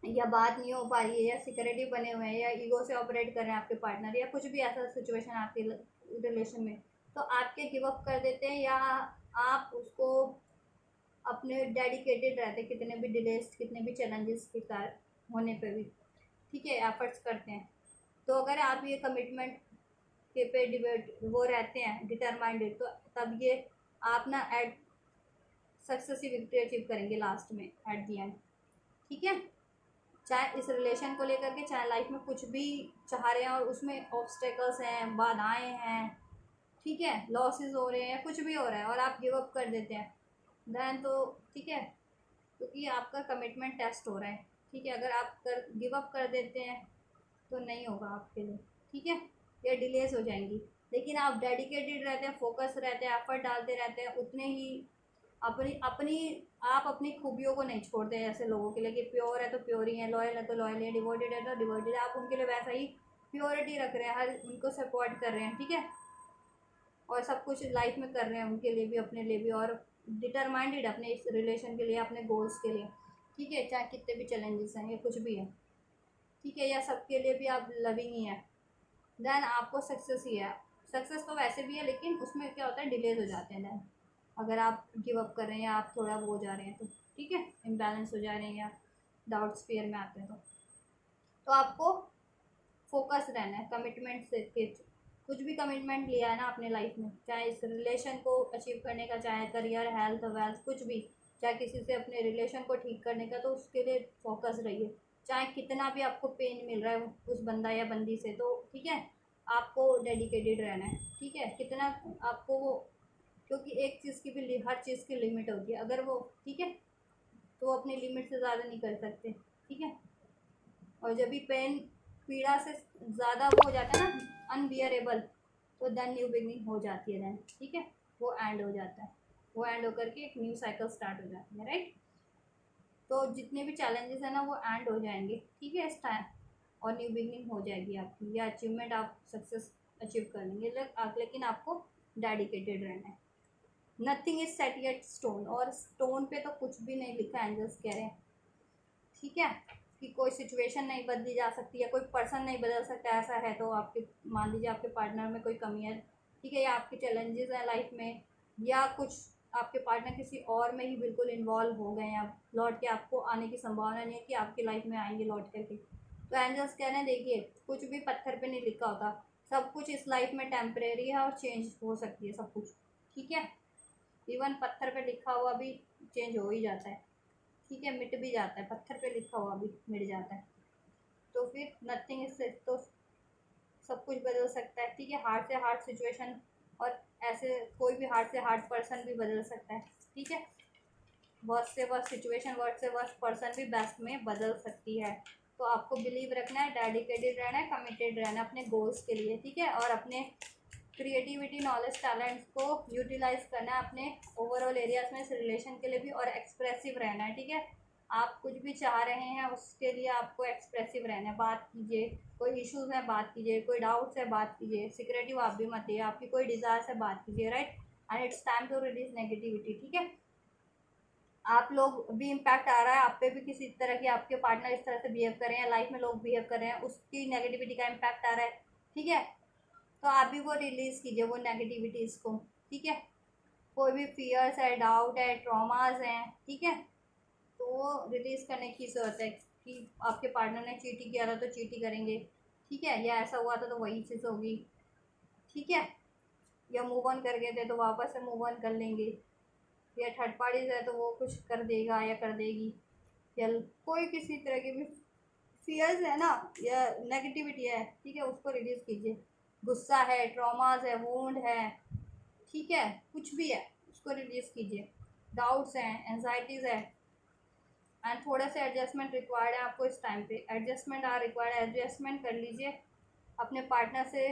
या बात नहीं हो पा रही है, या सिक्योरिटी बने हुए हैं, या ईगो से ऑपरेट कर रहे हैं आपके पार्टनर, या कुछ भी ऐसा सिचुएशन आपके रिलेशन में, तो आपके गिव अप कर देते हैं, या आप उसको अपने डेडिकेटेड रहते हैं, कितने भी डिलेस, कितने भी चैलेंजेस के कारण होने पे भी, ठीक है, एफर्ट्स करते हैं। तो अगर आप ये कमिटमेंट के पे डिबेट वो रहते हैं डिटरमाइंडेड, तो तब ये आप ना एट सक्सेसिव विक्ट्री अचीव करेंगे लास्ट में, एट दी एंड, ठीक है। चाहे इस रिलेशन को लेकर के, चाहे लाइफ में कुछ भी चाह रहे हैं और उसमें ऑब्स्टेकल्स हैं, बाधाएं हैं, ठीक है, लॉसेस हो रहे हैं, कुछ भी हो रहा है और आप गिव अप कर देते हैं, देन तो ठीक है, क्योंकि आपका कमिटमेंट टेस्ट हो रहा है, ठीक है। अगर आप गिव अप कर देते हैं तो नहीं होगा आपके लिए, ठीक है, या डिलेस हो जाएंगी। लेकिन आप डेडिकेटेड रहते हैं, फोकस रहते हैं, एफर्ट डालते रहते हैं, उतने ही अपनी अपनी आप अपनी खूबियों को नहीं छोड़ते हैं। ऐसे लोगों के लिए कि प्योर है तो प्योर ही है, लॉयल है तो लॉयल है, डिवोटेड है तो डिवोटेड है, आप उनके लिए वैसा ही प्योरिटी रख रहे हैं, हर उनको सपोर्ट कर रहे हैं, ठीक है। और सब कुछ लाइफ में कर रहे हैं उनके लिए भी, अपने लिए भी, और डिटरमाइंडेड अपने इस रिलेशन के लिए, अपने गोल्स के लिए, ठीक है, चाहे कितने भी चैलेंजेस हैं या कुछ भी है, ठीक है, या सबके लिए भी आप लविंग ही है, देन आपको सक्सेस ही है। सक्सेस तो वैसे भी है, लेकिन उसमें क्या होता है, डिलेज हो जाते हैं देन, अगर आप गिव अप कर रहे हैं या आप थोड़ा वो हो जा रहे हैं तो, ठीक है, इम्बैलेंस हो जा रहे हैं या डाउट्स फेयर में आते हैं तो आपको फोकस रहना है कमिटमेंट से के। कुछ भी कमिटमेंट लिया है ना अपने लाइफ में, चाहे इस रिलेशन को अचीव करने का, चाहे करियर, हेल्थ, वेल्थ, कुछ भी, चाहे किसी से अपने रिलेशन को ठीक करने का, तो उसके लिए फोकस रहिए। चाहे कितना भी आपको पेन मिल रहा है उस बंदा या बंदी से, तो ठीक है, आपको डेडिकेटेड रहना है, ठीक है, कितना आपको वो, क्योंकि एक चीज़ की भी हर चीज़ की लिमिट होती है, अगर वो, ठीक है, तो वो अपनी लिमिट से ज़्यादा नहीं कर सकते, ठीक है। और जब भी पेन पीड़ा से ज़्यादा वो हो जाता है ना, अनबियरेबल, तो देन न्यू बिगनिंग हो जाती है देन, ठीक है। वो एंड हो जाता है, वो एंड होकर के एक न्यू साइकिल स्टार्ट हो जाती है, राइट। तो जितने भी चैलेंजेस है ना वो एंड हो जाएंगे, ठीक है, इस टाइम, और न्यू बिगनिंग हो जाएगी आपकी, या अचीवमेंट आप सक्सेस अचीव कर लेंगे। लेकिन आपको डेडिकेटेड रहना है। Nothing is set yet stone, और स्टोन पे तो कुछ भी नहीं लिखा, एंजल्स कह रहे हैं, ठीक है, कि कोई सिचुएशन नहीं बदली जा सकती है, कोई पर्सन नहीं बदल सकता। ऐसा है तो आपके, मान लीजिए आपके पार्टनर में कोई कमी है, ठीक है, या आपके चैलेंजेस हैं लाइफ में, या कुछ आपके पार्टनर किसी और में ही बिल्कुल इन्वॉल्व हो गए हैं, आप लौट के आपको आने की संभावना नहीं है कि आपकी लाइफ में आएंगे लौट करके। तो एंजल्स कह रहे हैं, देखिए कुछ भी पत्थर पे नहीं लिखा होता, सब कुछ इस लाइफ में टेम्परेरी है और चेंज हो सकती है सब कुछ, ठीक है। इवन पत्थर पे लिखा हुआ भी चेंज हो ही जाता है, ठीक है, मिट भी जाता है, पत्थर पे लिखा हुआ भी मिट जाता है। तो फिर नथिंग इससे तो सब कुछ बदल सकता है, ठीक है। हार्ड से हार्ड सिचुएशन, और ऐसे कोई भी हार्ड से हार्ड पर्सन भी बदल सकता है, ठीक है। वर्स्ट से वर्स्ट सिचुएशन, वर्स्ट से वर्स्ट पर्सन भी बेस्ट में बदल सकती है। तो आपको बिलीव रखना है, डेडिकेटेड रहना है, कमिटेड रहना है अपने गोल्स के लिए, ठीक है। और अपने क्रिएटिविटी, नॉलेज, टैलेंट्स को यूटिलाइज करना है अपने ओवरऑल एरियाज में, इस रिलेशन के लिए भी, और एक्सप्रेसिव रहना है, ठीक है। आप कुछ भी चाह रहे हैं उसके लिए आपको एक्सप्रेसिव रहना है, बात कीजिए, कोई इश्यूज है बात कीजिए, कोई डाउट्स है बात कीजिए, सिक्रेटिव आप भी मत है, आपकी कोई डिज़ायर्स है बात कीजिए, right. And it's time to release negativity, ठीक है। आप लोग भी इम्पैक्ट आ रहा है आप पे भी, किसी तरह की आपके पार्टनर इस तरह से बिहेव कर रहे हैं, लाइफ में लोग बिहेव कर रहे हैं, उसकी नेगेटिविटी का इम्पैक्ट आ रहा है, ठीक है। तो आप भी वो रिलीज कीजिए वो नेगेटिविटीज़ को, ठीक है। कोई भी फियर्स है, डाउट है, ट्रॉमाज हैं, ठीक है, तो वो रिलीज करने की ज़रूरत है, कि आपके पार्टनर ने चीटी किया था तो चीटी करेंगे, ठीक है, या ऐसा हुआ था तो वही चीज़ होगी, ठीक है, या मूव ऑन कर गए थे तो वापस से मूव ऑन कर लेंगे, या थर्ड पार्टीज है तो वो कुछ कर देगा या कर देगी, या कोई किसी तरह की भी फियर्स है ना, या नेगेटिविटी है, ठीक है, उसको रिलीज कीजिए। गुस्सा है, ट्रॉमास है, वोंड है, ठीक है, कुछ भी है उसको रिलीज कीजिए। डाउट्स हैं, एंजाइटीज़ है, एंड थोड़ा सा एडजस्टमेंट रिक्वायर्ड है आपको इस टाइम पे, एडजस्टमेंट रिक्वायर्ड है, एडजस्टमेंट कर लीजिए अपने पार्टनर से,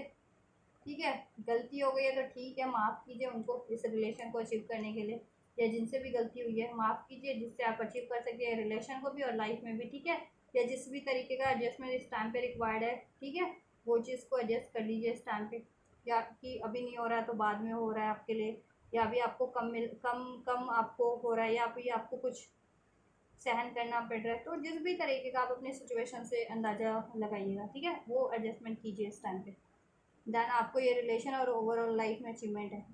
ठीक है। गलती हो गई है तो ठीक है, माफ़ कीजिए उनको इस रिलेशन को अचीव करने के लिए, या जिनसे भी गलती हुई है माफ़ कीजिए, जिससे आप अचीव कर सके रिलेशन को भी और लाइफ में भी, ठीक है। या जिस भी तरीके का एडजस्टमेंट इस टाइम पे रिक्वायर्ड है, ठीक है, वो चीज़ को एडजस्ट कर लीजिए इस टाइम पे, या कि अभी नहीं हो रहा है तो बाद में हो रहा है आपके लिए, या अभी आपको कम कम आपको हो रहा है, या अभी आपको कुछ सहन करना पड़ रहा है, तो जिस भी तरीके का आप अपने सिचुएशन से अंदाज़ा लगाइएगा, ठीक है, वो एडजस्टमेंट कीजिए इस टाइम पे। देन आपको ये रिलेशन और ओवरऑल लाइफ में अचीवमेंट है।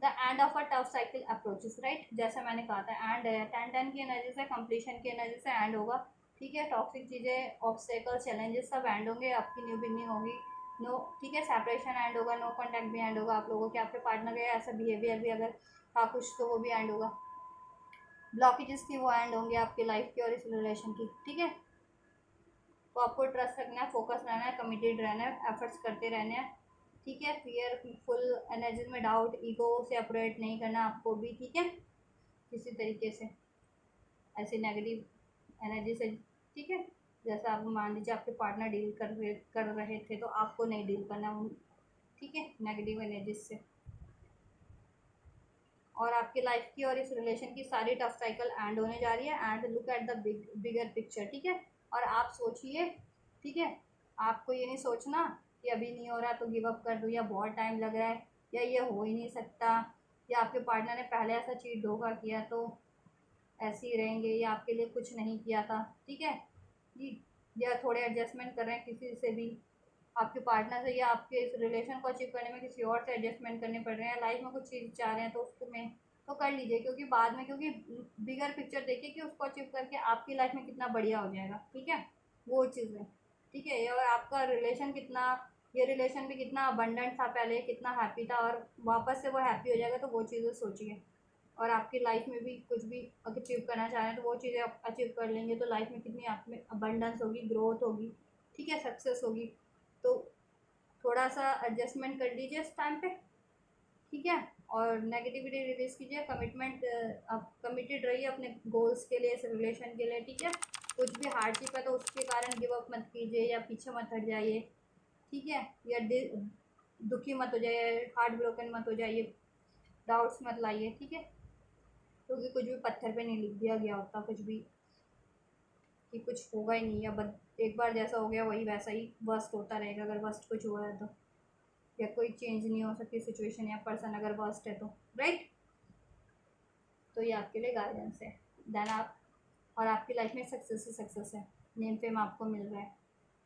The end of a tough cycle approaches, right, जैसा मैंने कहा था एंड है, 10 की एनर्जी से, कंप्लीशन की एनर्जी से एंड होगा, ठीक है। टॉक्सिक चीज़ें, ऑब्स्टेकल, चैलेंजेस सब एंड होंगे, आपकी न्यू बिगनिंग होगी, नो, ठीक है, सेपरेशन एंड होगा, नो कॉन्टैक्ट भी एंड होगा आप लोगों के, आपके पार्टनर का ऐसा बिहेवियर भी अगर था कुछ तो वो भी एंड होगा, ब्लॉकेजेस थी वो एंड होंगे आपकी लाइफ की और इस रिलेशन की, ठीक है। तो आपको ट्रस्ट रखना है, फोकस रहना है, कमिटेड रहना है, एफर्ट्स करते रहने हैं, ठीक है। फियर फुल एनर्जी में, डाउट, ईगो से ऑपरेट नहीं करना आपको भी, ठीक है, किसी तरीके से ऐसी नेगेटिव एनर्जी से, ठीक है। जैसा आप मान लीजिए आपके पार्टनर डील कर रहे थे तो आपको नहीं डील करना उन, ठीक है, नेगेटिव एनर्जीज से। और आपकी लाइफ की और इस रिलेशन की सारी टफ साइकिल एंड होने जा रही है, and look at the bigger picture, ठीक है। और आप सोचिए, ठीक है, आपको ये नहीं सोचना कि अभी नहीं हो रहा तो गिव अप कर दूँ, या बहुत टाइम लग रहा है, या ये हो ही नहीं सकता, या आपके पार्टनर ने पहले ऐसा चीज़ धोखा किया तो ऐसे ही रहेंगे, या आपके लिए कुछ नहीं किया था, ठीक है जी, या थोड़े एडजस्टमेंट कर रहे हैं किसी से भी, आपके पार्टनर से, या आपके इस रिलेशन को अचीव करने में किसी और से एडजस्टमेंट करने पड़ रहे हैं, लाइफ में कुछ चीज़ चाह रहे हैं तो उसको में तो कर लीजिए, क्योंकि बाद में, क्योंकि बिगर पिक्चर देखिए कि उसको अचीव करके आपकी लाइफ में कितना बढ़िया हो जाएगा, ठीक है, वो चीज़ है, ठीक है। और आपका रिलेशन कितना, ये रिलेशन भी कितना अबंडेंट था पहले, कितना हैप्पी था, और वापस से वो हैप्पी हो जाएगा, तो वो चीज़ें सोचिए। और आपकी लाइफ में भी कुछ भी अचीव करना चाह रहे हैं तो वो चीज़ें आप अचीव कर लेंगे, तो लाइफ में कितनी आप में अबंडेंस होगी, ग्रोथ होगी, ठीक है, सक्सेस होगी। तो थोड़ा सा एडजस्टमेंट कर लीजिए इस टाइम पे, ठीक है। और नेगेटिविटी रिलीज कीजिए। कमिटमेंट, आप कमिटेड रहिए अपने गोल्स के लिए, इस रिलेशन के लिए, ठीक है। कुछ भी हार्डशिप है तो उसके कारण गिव अप मत कीजिए या पीछे मत हट जाइए, ठीक है। या दुखी मत हो जाइए, हार्ट ब्रोकन मत हो जाइए, डाउट्स मत लाइए, ठीक है। क्योंकि कुछ भी पत्थर पे नहीं लिख दिया गया होता कुछ भी कि कुछ होगा ही नहीं, या एक बार जैसा हो गया वही वैसा ही वर्स्ट होता रहेगा। अगर वर्स्ट कुछ हुआ है तो, या कोई चेंज नहीं हो सकती सिचुएशन या पर्सन अगर वर्स्ट है तो, राइट। तो ये आपके लिए गाइडेंस है। देन आप, और आपकी लाइफ में सक्सेस ही सक्सेस है, नेम फेम आपको मिल रहा है,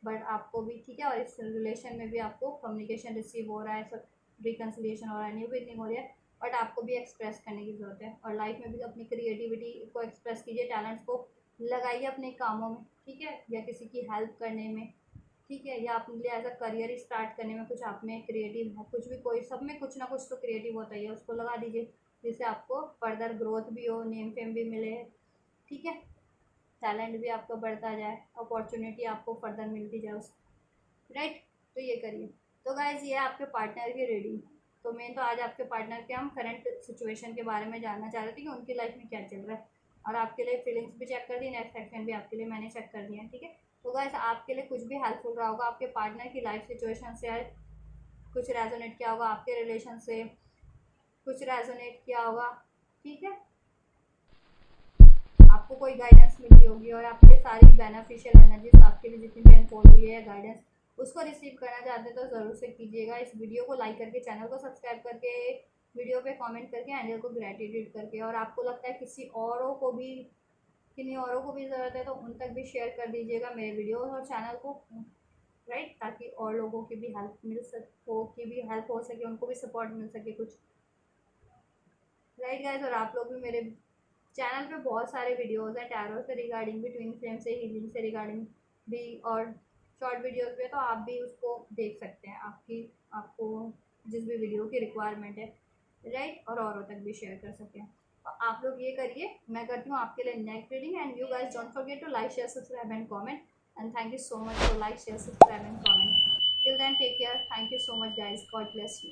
बट आपको भी, ठीक है। और इस रिलेशन में भी आपको कम्युनिकेशन रिसीव हो रहा है, सब रिकन्सिलिएशन हो रहा है, न्यू बिगनिंग हो रही है, बट आपको भी एक्सप्रेस करने की ज़रूरत है। और लाइफ में भी अपनी क्रिएटिविटी को एक्सप्रेस कीजिए, टैलेंट्स को लगाइए अपने कामों में, ठीक है, या किसी की हेल्प करने में, ठीक है, या अपने लिए एज अ करियर स्टार्ट करने में। कुछ आप में क्रिएटिव है, कुछ भी, कोई सब में कुछ ना कुछ तो क्रिएटिव होता ही है, उसको लगा दीजिए, जिससे आपको फर्दर ग्रोथ भी हो, नेम फेम भी मिले, ठीक है, टैलेंट भी आपका बढ़ता जाए, अपॉर्चुनिटी आपको फर्दर मिलती जाए उस, राइट। तो ये करिए। तो गाइज ये आपके पार्टनर की रीडिंग। तो मैं तो आज आपके पार्टनर के हम करंट सिचुएशन के बारे में जानना चाह रहे थे कि उनकी लाइफ में क्या चल रहा है, और आपके लिए फीलिंग्स भी चेक कर दी, नेक्स्ट सेक्शन भी आपके लिए मैंने चेक कर दिया, ठीक है। तो गाइज आपके लिए कुछ भी हेल्पफुल रहा होगा, आपके पार्टनर की लाइफ सिचुएशन से कुछ रेजोनेट किया होगा, आपके रिलेशन से कुछ रेजोनेट किया होगा, ठीक है। आपको कोई गाइडेंस मिली होगी, और आपके सारी बेनिफिशियल एनर्जीज आपके लिए जितनी भी अनफोल्ड हुई है गाइडेंस, उसको रिसीव करना चाहते हैं तो ज़रूर से कीजिएगा। इस वीडियो को लाइक करके, चैनल को सब्सक्राइब करके, वीडियो पे कमेंट करके, एंजल को ग्रेटिट्यूड करके, और आपको लगता है किन्हीं औरों को भी ज़रूरत है तो उन तक भी शेयर कर दीजिएगा मेरे वीडियो और चैनल को, राइट, ताकि और लोगों की भी हेल्प हो सके, उनको भी सपोर्ट मिल सके कुछ, राइट गाइज। और आप लोग भी मेरे चैनल पे बहुत सारे वीडियोस हैं टैरो से रिगार्डिंग भी, ट्विन फ्लेम से, हीलिंग से रिगार्डिंग भी, और शॉर्ट वीडियोस पे, तो आप भी उसको देख सकते हैं, आपको जिस भी वीडियो की रिक्वायरमेंट है, राइट, और औरों तक भी शेयर कर सकें। तो आप लोग ये करिए, मैं करती हूँ आपके लिए next reading. And you guys don't forget to like, share, subscribe and comment, and thank you so much for like, share, subscribe and comment. Till then take care, thank you so much guys, God bless you.